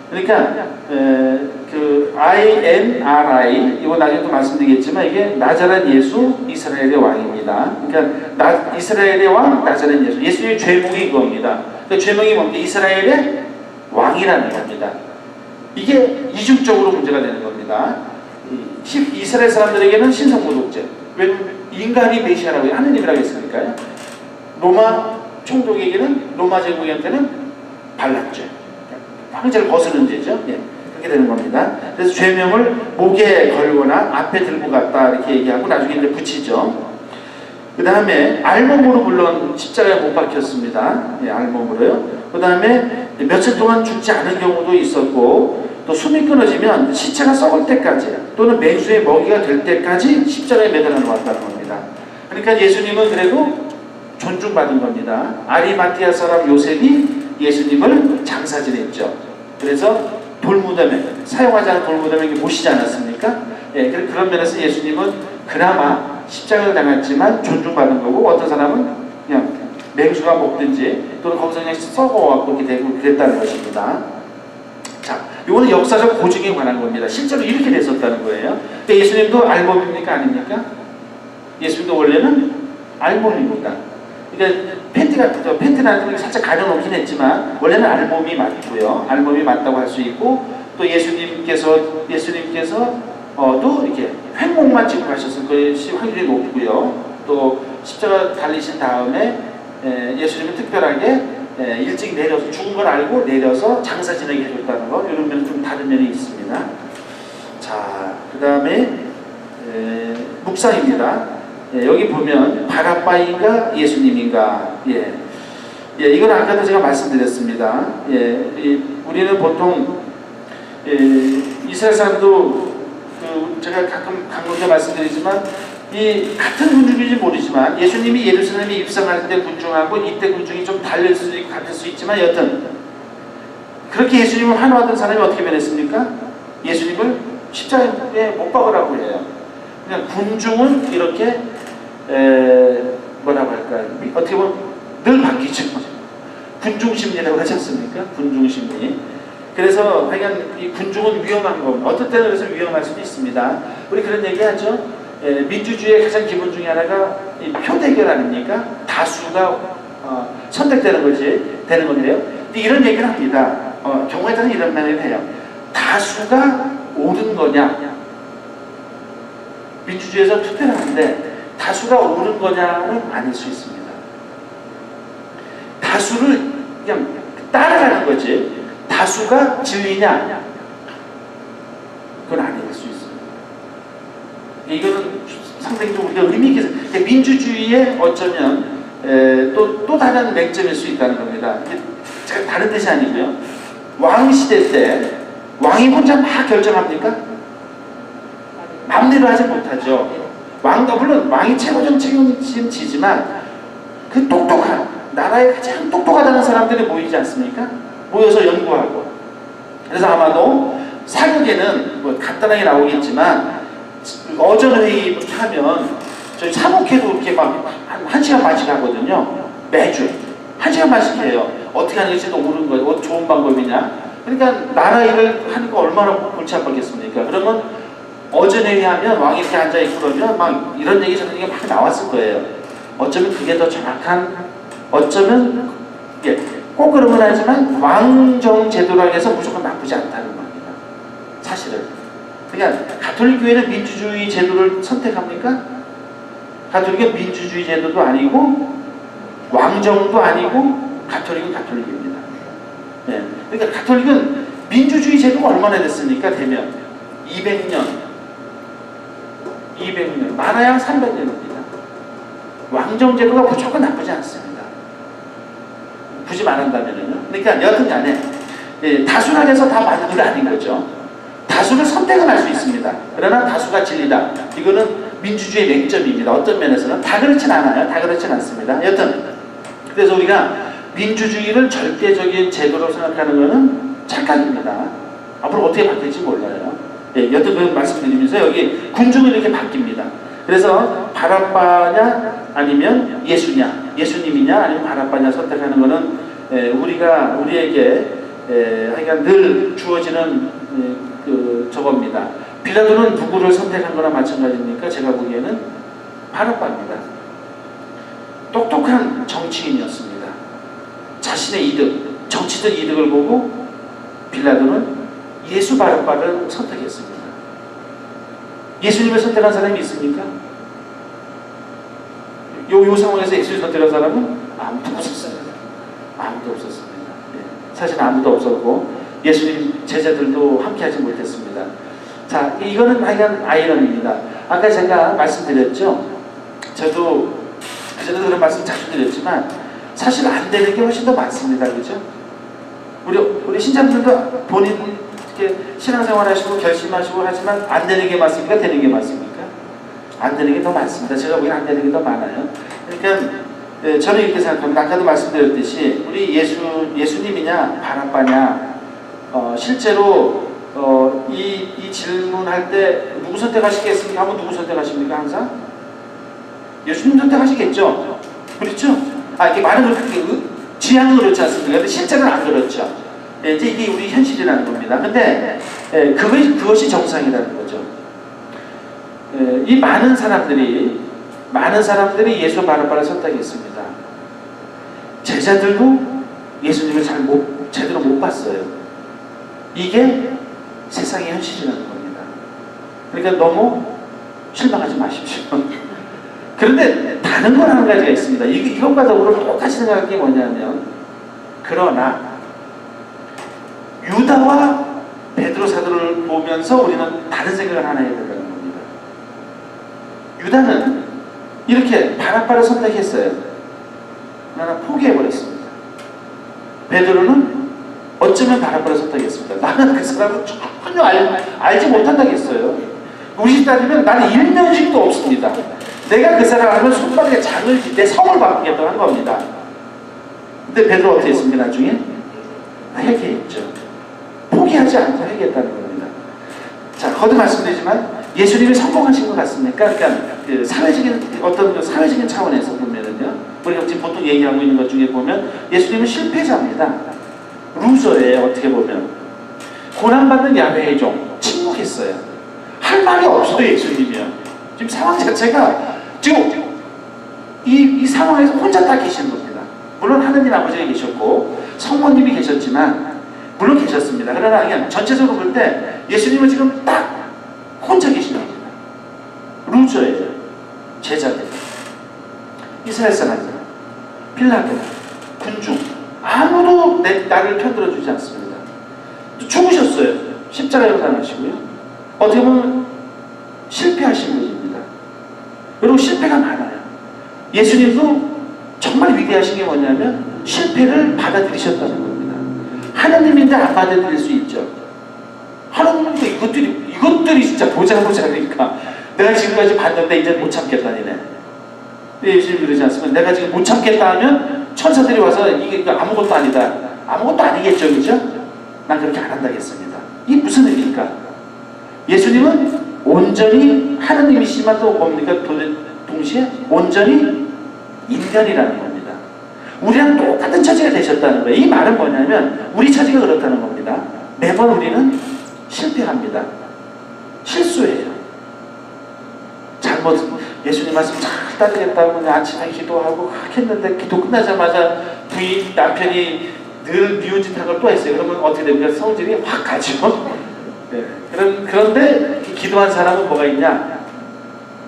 그러니까 그 INRI, 이거 나중에 또 말씀드리겠지만, 이게 나자렛 예수 이스라엘의 왕입니다. 그러니까 이스라엘의 왕 나자렛 예수. 예수님의 죄목이 이겁니다. 그 죄명이 뭡니까? 이스라엘의 왕이라는 겁니다. 이게 이중적으로 문제가 되는 겁니다. 이스라엘 사람들에게는 신성모독죄. 왜냐면 인간이 메시아라고 하느님이라고 했으니까요. 로마 총독에게는, 로마 제국한테는 반란죄, 황제를 거스르는 죄죠. 그렇게 되는 겁니다. 그래서 죄명을 목에 걸거나 앞에 들고 갔다 이렇게 얘기하고 나중에 이제 붙이죠. 그 다음에 알몸으로 물론 십자가에 못 박혔습니다. 알몸으로요. 그 다음에 며칠 동안 죽지 않은 경우도 있었고, 또 숨이 끊어지면 시체가 썩을 때까지 또는 맹수의 먹이가 될 때까지 십자가에 매달아 놓았다는 겁니다. 그러니까 예수님은 그래도 존중받은 겁니다. 아리마티아 사람 요셉이 예수님을 장사 지냈죠. 그래서 돌무덤에, 사용하지 않은 돌무덤에 모시지 않았습니까? 그런 면에서 예수님은 그나마 십자가를 당했지만 존중받은 거고, 어떤 사람은 그냥 맹수가 먹든지 또는 거기서 그냥 썩어갖고 이렇게 되고 그랬다는 것입니다. 자, 이거는 역사적 고증에 관한 겁니다. 실제로 이렇게 됐었다는 거예요. 그러니까 예수님도 알몸입니까? 아닙니까? 예수님도 원래는 알몸입니다. 그러니까 팬티는 살짝 가려놓긴 했지만 원래는 알몸이 맞고요. 알몸이 맞다고 할 수 있고, 또 예수님께서 또 이렇게 횡목만 지고 가셨을 것이 확률이 높고요. 또 십자가 달리신 다음에 예수님은 특별하게 일찍 내려서, 죽은 걸 알고 내려서 장사 지내게 해줬다는 거, 이런 면은 좀 다른 면이 있습니다. 자, 그 다음에 묵상입니다. 여기 보면 바라바인가 예수님인가. 이건 아까도 제가 말씀드렸습니다. 우리는 보통 이스라엘 사람도 제가 가끔 강조해 말씀드리지만, 이 같은 군중인지 모르지만 예수님이 예루살렘에 입성할 때 군중하고 이때 군중이 좀 다를 수도 있고 같을 수 있지만, 여튼 그렇게 예수님을 환호하던 사람이 어떻게 변했습니까? 예수님을 십자가에 못 박으라고 해요. 그냥 군중은 이렇게 뭐라고 할까요? 어떻게 보면 늘 바뀌죠. 군중심리라고 하지 않습니까? 군중심리. 그래서 하여간 이 군중은 위험한 겁니다. 어떤 때는 그래서 위험할 수도 있습니다. 우리 그런 얘기하죠. 민주주의의 가장 기본 중에 하나가 이 표대결 아닙니까? 다수가 선택되는 되는 건데요. 근데 이런 얘기를 합니다. 경우에 따라서 이런 말을 해요. 다수가 옳은 거냐? 민주주의에서 투표를 하는데 다수가 옳은 거냐는 아닐 수 있습니다. 다수를 그냥 따라가는 거지. 다수가 진리냐? 그건 아닐 수 있습니다. 이거는 상당히 좀 우리가 의미 있게 민주주의에 어쩌면 또 다른 맹점일 수 있다는 겁니다. 제가 다른 뜻이 아니고요. 왕 시대 때 왕이 혼자 막 결정합니까? 마음대로 하지 못하죠. 물론 왕이 최고적 책임지지만 그 똑똑한 나라에 가장 똑똑하다는 사람들이 모이지 않습니까? 모여서 연구하고. 그래서 아마도 사극에는 뭐 간단하게 나오겠지만 어전회의 하면 저희 사목회도 이렇게 막 한 시간 반씩 하거든요. 매주 한 시간 반씩 해요. 어떻게 하는 것이 더 옳은 거예요? 좋은 방법이냐? 그러니까 나라 일을 하는 거 얼마나 골치 아팠겠습니까? 그러면 어전회의 하면 왕이 이렇게 앉아있고 그러면 막 이런 얘기 저런 얘기 막 나왔을 거예요. 어쩌면 그게 더 정확한, 어쩌면 꼭 그런 건 아니지만 왕정 제도라고 해서 무조건 나쁘지 않다는 겁니다. 사실은. 그러니까 가톨릭 교회는 민주주의 제도를 선택합니까? 가톨릭은 민주주의 제도도 아니고 왕정도 아니고 가톨릭은 가톨릭입니다. 그러니까 가톨릭은 민주주의 제도가 얼마나 됐습니까? 되면 200년 많아야 300년입니다. 왕정 제도가 무조건 나쁘지 않습니다. 굳이 말한다면요. 그러니까 여튼 간에 다수가 돼서 다 맞는 건 아닌 거죠. 다수를 선택은 할 수 있습니다. 그러나 다수가 진리다. 이거는 민주주의의 맹점입니다. 어떤 면에서는 다 그렇진 않아요. 다 그렇진 않습니다. 여튼 그래서 우리가 민주주의를 절대적인 제도로 생각하는 것은 착각입니다. 앞으로 어떻게 바뀔지 몰라요. 여튼 그 말씀드리면서 여기 군중이 이렇게 바뀝니다. 그래서 바라빠냐 아니면 예수님이냐 아니면 바라빠냐 선택하는 것은 우리에게 하여간 늘 주어지는 저겁니다. 빌라도는 누구를 선택한 거나 마찬가지입니까? 제가 보기에는 바라빠입니다. 똑똑한 정치인이었습니다. 자신의 이득, 정치적 이득을 보고 빌라도는 예수 바라빠를 선택했습니다. 예수님을 선택한 사람이 있습니까? 요 상황에서 예수님을 선택한 사람은 아무도 없었습니다. 아무도 없었습니다. 사실 아무도 없었고 예수님 제자들도 함께하지 못했습니다. 자, 이거는 하여간 아이러니입니다. 아까 제가 말씀드렸죠. 저도 그전에도 그런 말씀 자주 드렸지만 사실 안 되는 게 훨씬 더 많습니다. 그죠? 우리 신자분들도 본인 이렇게 신앙생활 하시고 결심하시고 하지만 안 되는 게 맞습니까? 되는 게 맞습니까? 안 되는 게 더 많습니다. 제가 보기엔 안 되는 게 더 많아요. 그러니까 저는 이렇게 생각합니다. 아까도 말씀드렸듯이 우리 예수님이냐 바라빠냐 실제로 이 질문할 때 누구 선택하시겠습니까? 하면 누구 선택하십니까? 항상? 예수님 선택하시겠죠? 그렇죠? 이렇게 말은 그렇게 지향은 그렇지 않습니까? 근데 실제로는 안 그렇죠. 이제 이게 우리 현실이라는 겁니다. 근데 그것이 정상이라는 거죠. 이 많은 사람들이 예수 바라빠를 선택했습니다. 제자들도 예수님을 제대로 못 봤어요. 이게 세상의 현실이라는 겁니다. 그러니까 너무 실망하지 마십시오. 그런데 다른 건 한 가지가 있습니다. 이것과 더불어 똑같이 생각할 게 뭐냐면 그러나 유다와 베드로 사도를 보면서 우리는 다른 생각을 하나 해야 된다는 겁니다. 유다는 이렇게 바라빠를 선택했어요. 그러나 포기해버렸습니다. 베드로는 어쩌면 바라빠를 선택했습니다. 나는 그 사람을 전혀 알지 못한다겠어요. 우리 집 따지면 나는 일면식도 없습니다. 내가 그 사람을 알면 손바닥에 내 성을 바꾸겠다고 한 겁니다. 근데 베드로 어떻게 했습니까? 나중에 회개했죠. 포기하지 않고 회개했다는 겁니다. 자, 거듭 말씀드리지만 예수님이 성공하신 것 같습니까? 그러니까 사회적인 차원에서 보면은요, 우리가 지금 보통 얘기하고 있는 것 중에 보면 예수님은 실패자입니다. 루저예요. 어떻게 보면 고난받는 야훼의 종 침묵했어요. 할 말이 없어요. 예수님이요. 지금 상황 자체가 지금 이 상황에서 혼자 딱 계시는 겁니다. 물론 하느님 아버지가 계셨고 성모님이 계셨지만 물론 계셨습니다. 그러나 그냥 전체적으로 볼 때 예수님은 지금 딱 혼자 계시는 겁니다. 루저예요. 제자들, 이스라엘 사람들, 빌라도, 군중 아무도 나를 편들어주지 않습니다. 또 죽으셨어요. 십자가에 당하시고요. 어떻게 보면 실패하신 분입니다. 그리고 실패가 많아요. 예수님도 정말 위대하신 게 뭐냐면 실패를 받아들이셨다는 겁니다. 하나님인데 안 받아들일 수 있죠. 하나님은 이것들이 진짜 보자니까 내가 지금까지 봤는데 이제 못 참겠다니네. 예수님 그러지 않습니까? 내가 지금 못 참겠다 하면 천사들이 와서 이게 아무것도 아니다. 아무것도 아니겠죠, 그죠? 난 그렇게 안 한다겠습니다. 이게 무슨 의미입니까? 예수님은 온전히 하나님이시지만 또 뭡니까? 동시에 온전히 인간이라는 겁니다. 우리랑 똑같은 처지가 되셨다는 거예요. 이 말은 뭐냐면 우리 처지가 그렇다는 겁니다. 매번 우리는 실패합니다. 실수해요. 잘못 예수님 말씀 잘 따르겠다고 그냥 아침에 기도하고 했는데 기도 끝나자마자 남편이 늘 미운 짓 한 걸 또 했어요. 그러면 어떻게 됩니까? 성질이 확 가죠. 네. 그런데 기도한 사람은 뭐가 있냐?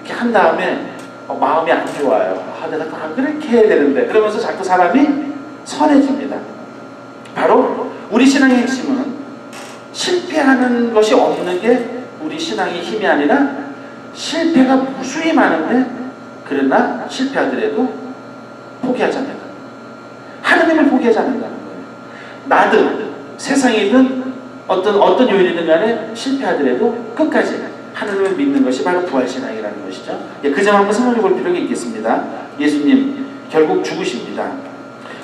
이렇게 한 다음에 마음이 안 좋아요. 내가 다 그렇게 해야 되는데 그러면서 자꾸 사람이 선해집니다. 바로 우리 신앙의 핵심은 실패하는 것이 없는 게 우리 신앙의 힘이 아니라 실패가 무수히 많은데 그러나 실패하더라도 포기하지 않는다. 하나님을 포기하지 않는다는 거예요. 나든 세상이든 어떤 요인이든 간에 실패하더라도 끝까지 하나님을 믿는 것이 바로 부활신앙이라는 것이죠. 그 점 한번 생각해 볼 필요가 있겠습니다. 예수님 결국 죽으십니다.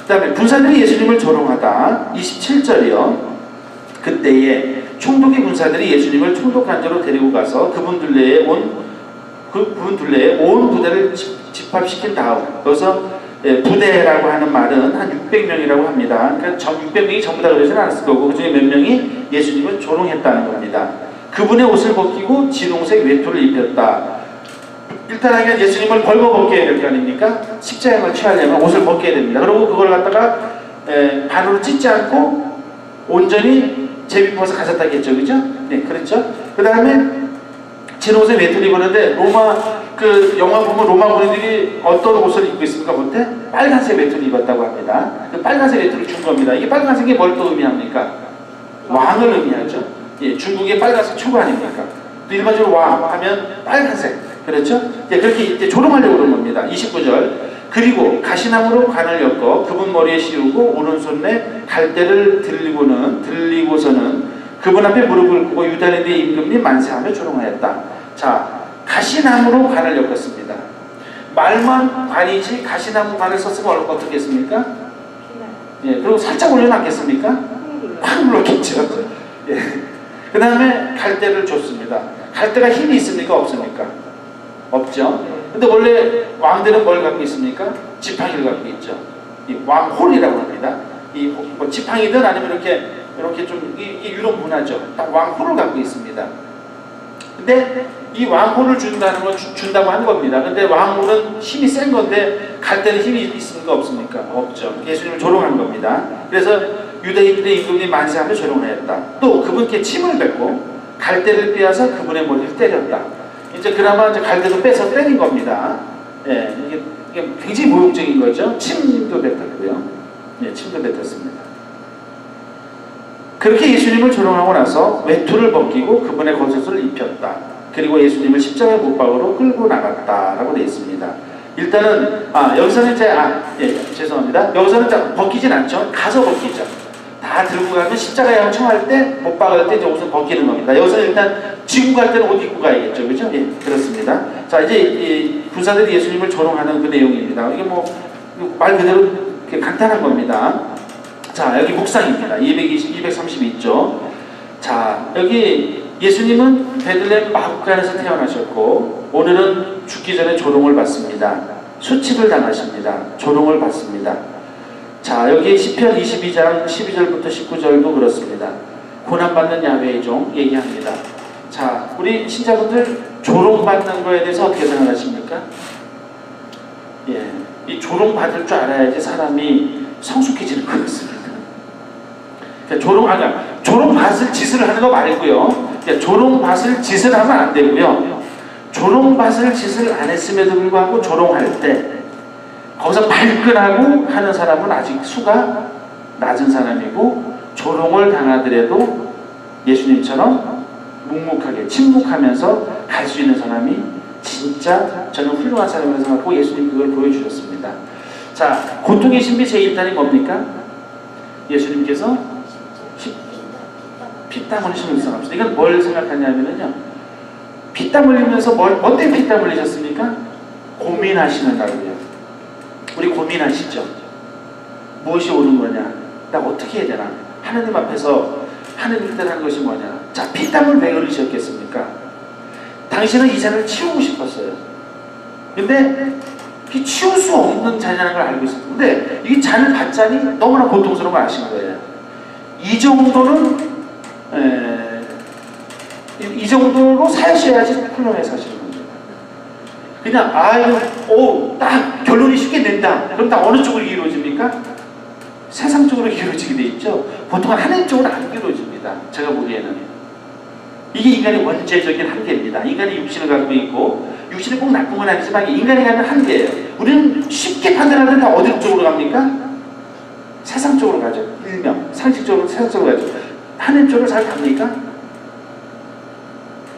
그 다음에 군사들이 예수님을 조롱하다 27절이요. 그때에 총독의 군사들이 예수님을 총독관저로 데리고 가서 그분 둘레에 온 부대를 집합시킨 다음 여기서 부대라고 하는 말은 한 600명이라고 합니다. 그러니까 600명이 전부 다 그러지는 않았을 거고 그 중에 몇 명이 예수님을 조롱했다는 겁니다. 그분의 옷을 벗기고 진홍색 외투를 입혔다. 일단은 예수님을 벌거벗게 해야 될 거 아닙니까? 십자가를 취하려면 옷을 벗겨야 됩니다. 그리고 그걸 갖다가 반으로 찢지 않고 온전히 제비뽑아서 가졌다겠죠, 그죠? 네, 그렇죠. 그 다음에 진홍색 외투를 입었는데 영화 보면 로마 군인들이 어떤 옷을 입고 있습니까? 볼 때 빨간색 외투를 입었다고 합니다. 그 빨간색 외투를 준 겁니다. 이게 빨간색이 뭘 또 의미합니까? 왕을 의미하죠. 예, 중국의 빨간색 초가 아닙니까? 또 일반적으로 왕 하면 빨간색, 그렇죠? 예, 그렇게 이제 조롱하려고 그런 겁니다. 29절. 그리고 가시나무로 관을 엮어 그분 머리에 씌우고 오른손에 갈대를 들리고서는 그분 앞에 무릎을 꿇고 유다인의 임금님 만세하며 조롱하였다. 자, 가시나무로 관을 엮었습니다. 말만 관이지 가시나무 관을 썼으면 어떻겠습니까? 예, 그리고 살짝 올려놨겠습니까? 확 눌렀겠죠. 예. 그 다음에 갈대를 줬습니다. 갈대가 힘이 있습니까? 없습니까? 없죠. 근데 원래 왕들은 뭘 갖고 있습니까? 지팡이를 갖고 있죠. 이 왕홀이라고 합니다. 이 뭐 지팡이든 아니면 이렇게 좀 이 유럽 문화죠. 딱 왕홀을 갖고 있습니다. 근데 이 왕홀을 준다고 한 겁니다. 근데 왕홀은 힘이 센 건데 갈대는 힘이 있습니까? 없습니까? 없죠. 예수님을 조롱한 겁니다. 그래서 유대인들의 임금님 만세하며 조롱하였다. 또 그분께 침을 뱉고 갈대를 빼앗아 그분의 머리를 때렸다. 이제 그나마 이제 갈대도 빼서 때린 겁니다. 예, 이게 굉장히 모욕적인 거죠. 침도 뱉었고요. 예, 침도 뱉었습니다. 그렇게 예수님을 조롱하고 나서 외투를 벗기고 그분의 겉옷을 입혔다. 그리고 예수님을 십자가의 못박으로 끌고 나갔다라고 되어 있습니다. 일단은 여기서는 이제 죄송합니다. 여기서는 벗기진 않죠. 가서 벗기죠. 다 들고 가면 십자가에 청할 때 못 박을 때 이제 옷을 벗기는 겁니다. 여기서는 일단 지구 갈 때는 옷 입고 가야겠죠, 그죠? 예, 그렇습니다. 자, 이제 이 군사들이 예수님을 조롱하는 그 내용입니다. 이게 뭐 말 그대로 간단한 겁니다. 자, 여기 묵상입니다. 232조. 자, 여기 예수님은 베들레헴 마구간에서 태어나셨고 오늘은 죽기 전에 조롱을 받습니다. 수치를 당하십니다. 조롱을 받습니다. 자, 여기 시편 22장 12절부터 19절도 그렇습니다. 고난받는 야훼의 종 얘기합니다. 자, 우리 신자분들 조롱받는 거에 대해서 어떻게 생각하십니까? 예, 이 조롱받을 줄 알아야지 사람이 성숙해지는 것 같습니다. 그러니까 조롱받을 짓을 하는 거 말고요. 그러니까 조롱받을 짓을 하면 안 되고요. 조롱받을 짓을 안 했음에도 불구하고 조롱할 때 거기서 발끈하고 하는 사람은 아직 수가 낮은 사람이고, 조롱을 당하더라도 예수님처럼 묵묵하게 침묵하면서 갈 수 있는 사람이 진짜 저는 훌륭한 사람이라고 생각하고 예수님 그걸 보여주셨습니다. 자, 고통의 신비 제1단이 뭡니까? 예수님께서 피땀 흘리시는 생각합시다. 이건 뭘 생각하냐면요, 피땀 흘리면서 뭐 때문에 피땀 흘리셨습니까? 고민하시는다고요. 우리 고민하시죠? 무엇이 옳은 거냐? 나 어떻게 해야 되나? 하나님 앞에서 하나님 뜻하는 것이 뭐냐? 자, 피땀을 왜 흘리셨겠습니까? 당신은 이 잔을 치우고 싶었어요. 근데 치울 수 없는 잔이라는 걸 알고 있었어요. 근데 이 잔을 받자니 너무나 고통스러운 걸 아신 거예요. 이 정도는 이 정도로 사셔야지 훌륭하게 사시는 겁니다. 그냥 딱 결론이 쉽게 낸다. 그럼 다 어느 쪽으로 이루어집니까? 세상 쪽으로 이루어지게 돼 있죠. 보통은 하나님 쪽으로 안 이루어집니다. 제가 보기에는 이게 인간의 원죄적인 한계입니다. 인간이 육신을 갖고 있고, 육신이 꼭 나쁜 건 아니지만 인간이 갖는 한계예요. 우리는 쉽게 판단하는 다 어디 쪽으로 갑니까? 세상 쪽으로 가죠. 일명 상식적으로 세상 쪽으로 가죠. 하나님 쪽으로 잘 갑니까?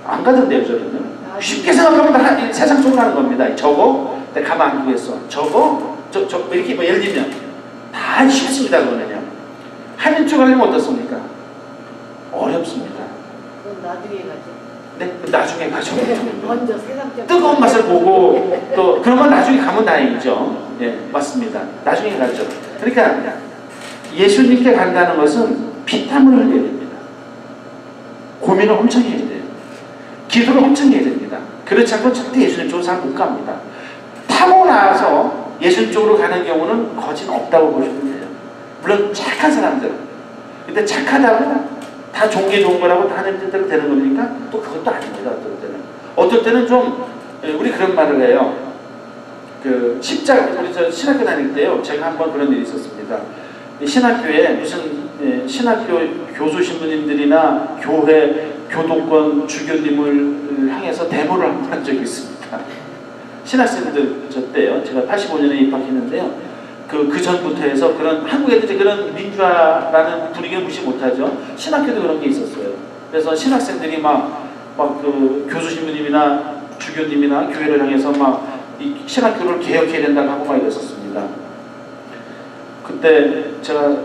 안 가던데요. 저는요. 쉽게 생각하면 다 세상 쪽으로 가는 겁니다. 저거 내가 가만 안 두겠어. 저거 이렇게 예를 들면 다 쉽습니다. 그거는요. 하나님 쪽 가려면 어떻습니까? 어렵습니다. 그건 나중에 가죠. 네? 나중에 가죠. 먼저 세상적 뜨거운 맛을 보고 또 그러면 나중에 가면 다행이죠. 예, 맞습니다. 나중에 가죠. 그러니까 예수님께 간다는 것은 피땀을 흘려야 됩니다. 고민을 엄청 해야 돼요. 기도를 엄청 해야 됩니다. 그렇지 않고 절대 예수님 쪽으로 잘 못 갑니다. 타고 나서 예수님 쪽으로 가는 경우는 거진 없다고 보시면 돼요. 물론 착한 사람들. 근데 착하다고 다 좋은 게 좋은 거라고 다 하나님 뜻대로 되는 겁니까? 또 그것도 아닙니다. 어떨 때는 좀 우리 그런 말을 해요. 그 십자가, 우리 저 신학교 다닐 때요, 제가 한번 그런 일이 있었습니다. 신학교에 무슨 신학교 교수 신부님들이나 교회 교도권 주교님을 향해서 데모를 한 번 한 적이 있습니다. 신학생들 저 때요, 제가 85년에 입학했는데요. 그 전부터 해서 그런 한국에 이제 그런 민주화라는 분위기를 무시 못하죠. 신학교도 그런 게 있었어요. 그래서 신학생들이 막 그 교수 신부님이나 주교님이나 교회를 향해서 막 이 신학교를 개혁해야 된다고 하고 막 이랬었습니다. 그때 제가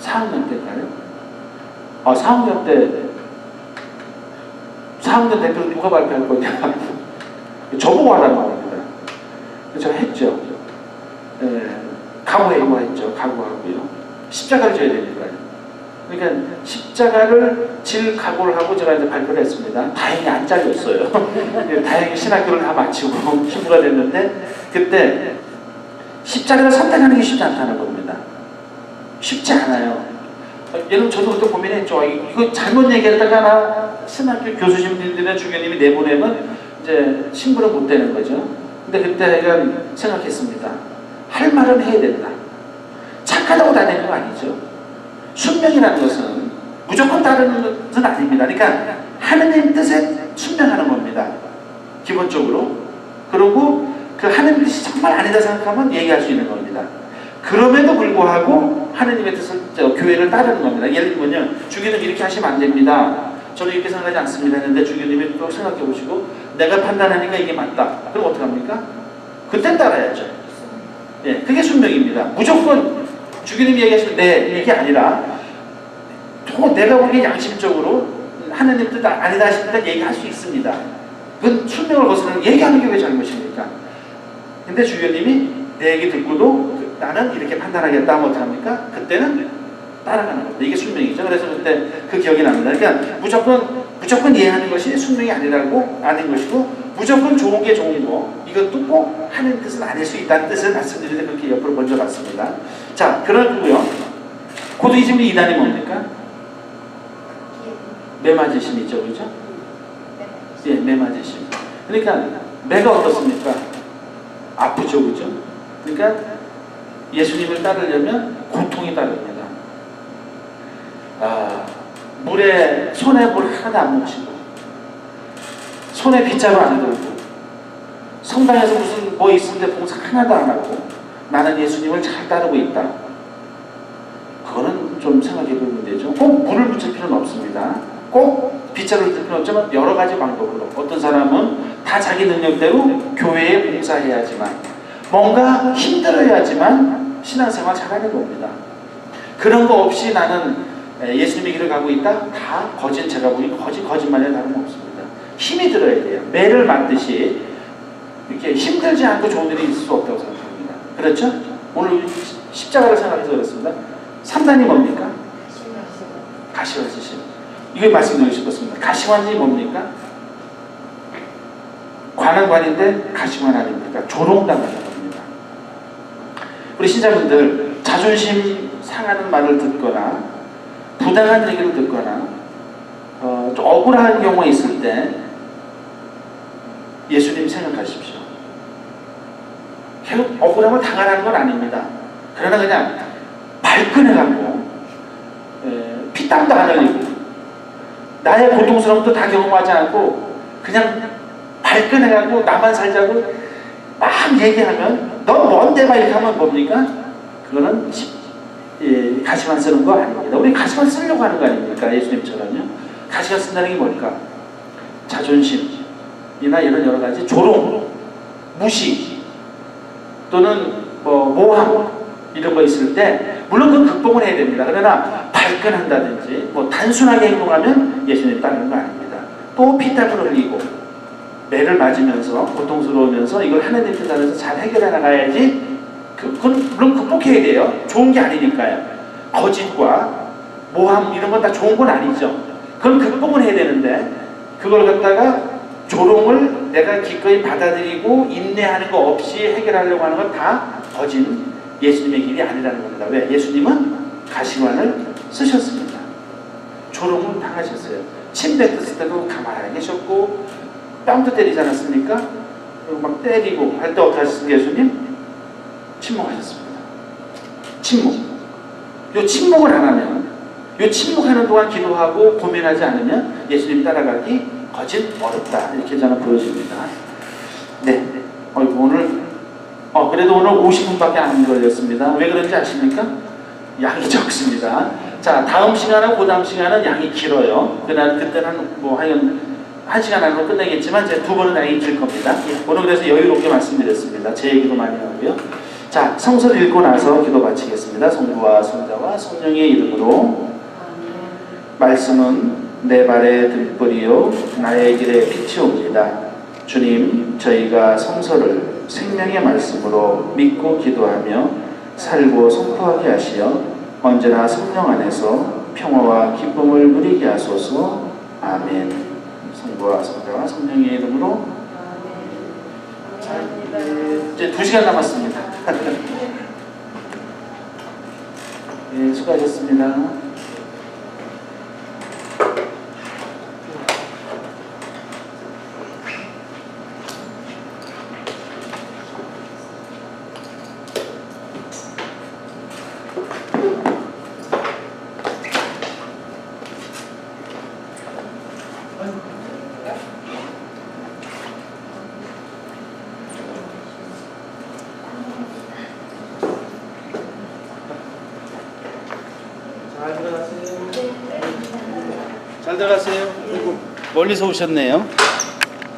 4학년 때인가요? 4학년 때 4학년 대표로 누가 발표할 거냐 저보고 하라는 겁니다. 제가 했죠. 각오해요 했죠. 각오하고요. 십자가를 져야 되니까요. 그러니까 십자가를 질 각오를 하고 제가 이제 발표를 했습니다. 다행히 안 잘렸어요. 다행히 신학교를 다 마치고 신부가 됐는데, 그때 십자가를 선택하는 게 쉽지 않다는 겁니다. 쉽지 않아요. 여러분 저도 그때 고민했죠. 이거 잘못 얘기했다가 나 신학교 교수님들이나 주교님이 내보내면 이제 신부를 못 되는 거죠. 근데 그때 제가 생각했습니다. 할 말은 해야 된다. 착하다고 다 되는 거 아니죠. 순명이라는 것은 무조건 따르는 것은 아닙니다. 그러니까 하느님 뜻에 순명하는 겁니다. 기본적으로. 그리고 그 하느님 뜻이 정말 아니다 생각하면 얘기할 수 있는 겁니다. 그럼에도 불구하고 하느님의 뜻을 교회를 따르는 겁니다. 예를 들면요, 주교님 이렇게 하시면 안 됩니다. 저는 이렇게 생각하지 않습니다 했는데 주교님이 또 생각해 보시고 내가 판단하니까 이게 맞다. 그럼 어떡합니까? 그땐 따라야죠. 예, 그게 순명입니다. 무조건 주교님이 얘기하시면 네, 이게 아니라 내가 보기에 양심적으로 하느님 뜻 아니다 하실 때 얘기할 수 있습니다. 그건 순명을 거스르는 얘기하는 게 왜 잘못입니까? 근데 주교님이 내 얘기 듣고도 나는 이렇게 판단하겠다 하면 어떡합니까? 그때는 따라가는 겁니다. 이게 순명이죠. 그래서 그때 그 기억이 납니다. 그러니까 무조건 이해하는 것이 순명이 아닌 것이고, 무조건 좋은 게 좋은 거, 이것도 꼭 하는 뜻은 아닐 수 있다는 뜻을 말씀드리는데 그렇게 옆으로 먼저 갔습니다. 자, 그러고요. 고등이집의 이단이 뭡니까? 매맞으심이죠, 그죠? 예, 매맞으심. 그러니까 매가 어떻습니까? 아프죠, 그죠? 그러니까 예수님을 따르려면 고통이 따릅니다. 물에 손에 물 하나도 안 묻히고 손에 빗자루 안 들고 성당에서 무슨 뭐 있을 때 봉사 하나도 안 하고 나는 예수님을 잘 따르고 있다. 그거는 좀 생각해 볼 문제죠. 꼭 물을 묻힐 필요는 없습니다. 꼭 빗자루를 들 필요는 없지만 여러 가지 방법으로 어떤 사람은 다 자기 능력대로 교회에 봉사해야지만 뭔가 힘들어야지만 신앙생활 잘하게 됩니다. 그런 거 없이 나는 예수님의 길을 가고 있다? 다 거짓, 제가 보니 거짓말에 다름없습니다. 힘이 들어야 돼요. 매를 맞듯이 이렇게 힘들지 않고 좋은 일이 있을 수 없다고 생각합니다. 그렇죠? 오늘 십자가를 생각해서 그렇습니다. 3단이 뭡니까? 가시관지심. 이거 말씀드리고 싶었습니다. 가시관이 뭡니까? 관은 관인데 가시관 아닙니까? 조롱당하는 겁니다. 우리 신자분들 자존심 상하는 말을 듣거나 부당한 얘기를 듣거나 좀 억울한 경우가 있을 때 예수님 생각하십시오. 계속 억울함을 당하라는 건 아닙니다. 그러나 그냥 발끈해갖고 피땀도 안 흘리고 나의 고통스러움도 다 경험하지 않고 그냥 발끈해갖고 나만 살자고 막 얘기하면 너 뭔데 막 이렇게 하면 뭡니까? 그거는 가시관 쓰는 거 아닙니다. 우리 가시관 쓰려고 하는 거 아닙니까? 예수님처럼요. 가시관 쓴다는 게 뭘까? 자존심이나 이런 여러 가지 조롱, 무시 또는 모함 이런 거 있을 때 물론 그건 극복을 해야 됩니다. 그러나 발끈한다든지 단순하게 행동하면 예수님 따르는 거 아닙니다. 또 피땀을 흘리고 매를 맞으면서 고통스러우면서 이걸 하나님 뜻안에서 잘 해결해 나가야지. 그건 물론 극복해야 돼요. 좋은 게 아니니까요. 거짓과 모함 이런 건 다 좋은 건 아니죠. 그건 극복을 해야 되는데 그걸 갖다가 조롱을 내가 기꺼이 받아들이고 인내하는 거 없이 해결하려고 하는 건 다 거짓 예수님의 길이 아니라는 겁니다. 왜? 예수님은 가시관을 쓰셨습니다. 조롱을 당하셨어요. 침 뱉었을 때도 가만히 계셨고 뺨도 때리지 않았습니까? 그리고 막 때리고 할 때 어떻게 하셨습니까? 예수님? 침묵하셨습니다. 침묵. 요 침묵을 안 하면, 요 침묵하는 동안 기도하고 고민하지 않으면 예수님 따라가기 거짓 어렵다. 이렇게 저는 보여집니다. 네. 오늘 그래도 오늘 50분밖에 안 걸렸습니다. 왜 그런지 아십니까? 양이 적습니다. 자, 다음 시간하고 그 다음 시간은 양이 길어요. 그때는 하여간 1시간 안으로 끝내겠지만 제 두 번은 양이 길 겁니다. 오늘 그래서 여유롭게 말씀드렸습니다. 제 얘기도 많이 하고요. 자, 성서를 읽고 나서 기도 마치겠습니다. 성부와 성자와 성령의 이름으로. 말씀은 내 발의 등불이요 나의 길에 빛이 옵니다. 주님, 저희가 성서를 생명의 말씀으로 믿고 기도하며 살고 선포하게 하시어 언제나 성령 안에서 평화와 기쁨을 누리게 하소서. 아멘. 성부와 성자와 성령의 이름으로. 이제 2시간 남았습니다. 네, 수고하셨습니다. 잘 들어가세요. 잘 들어가세요. 멀리서 오셨네요.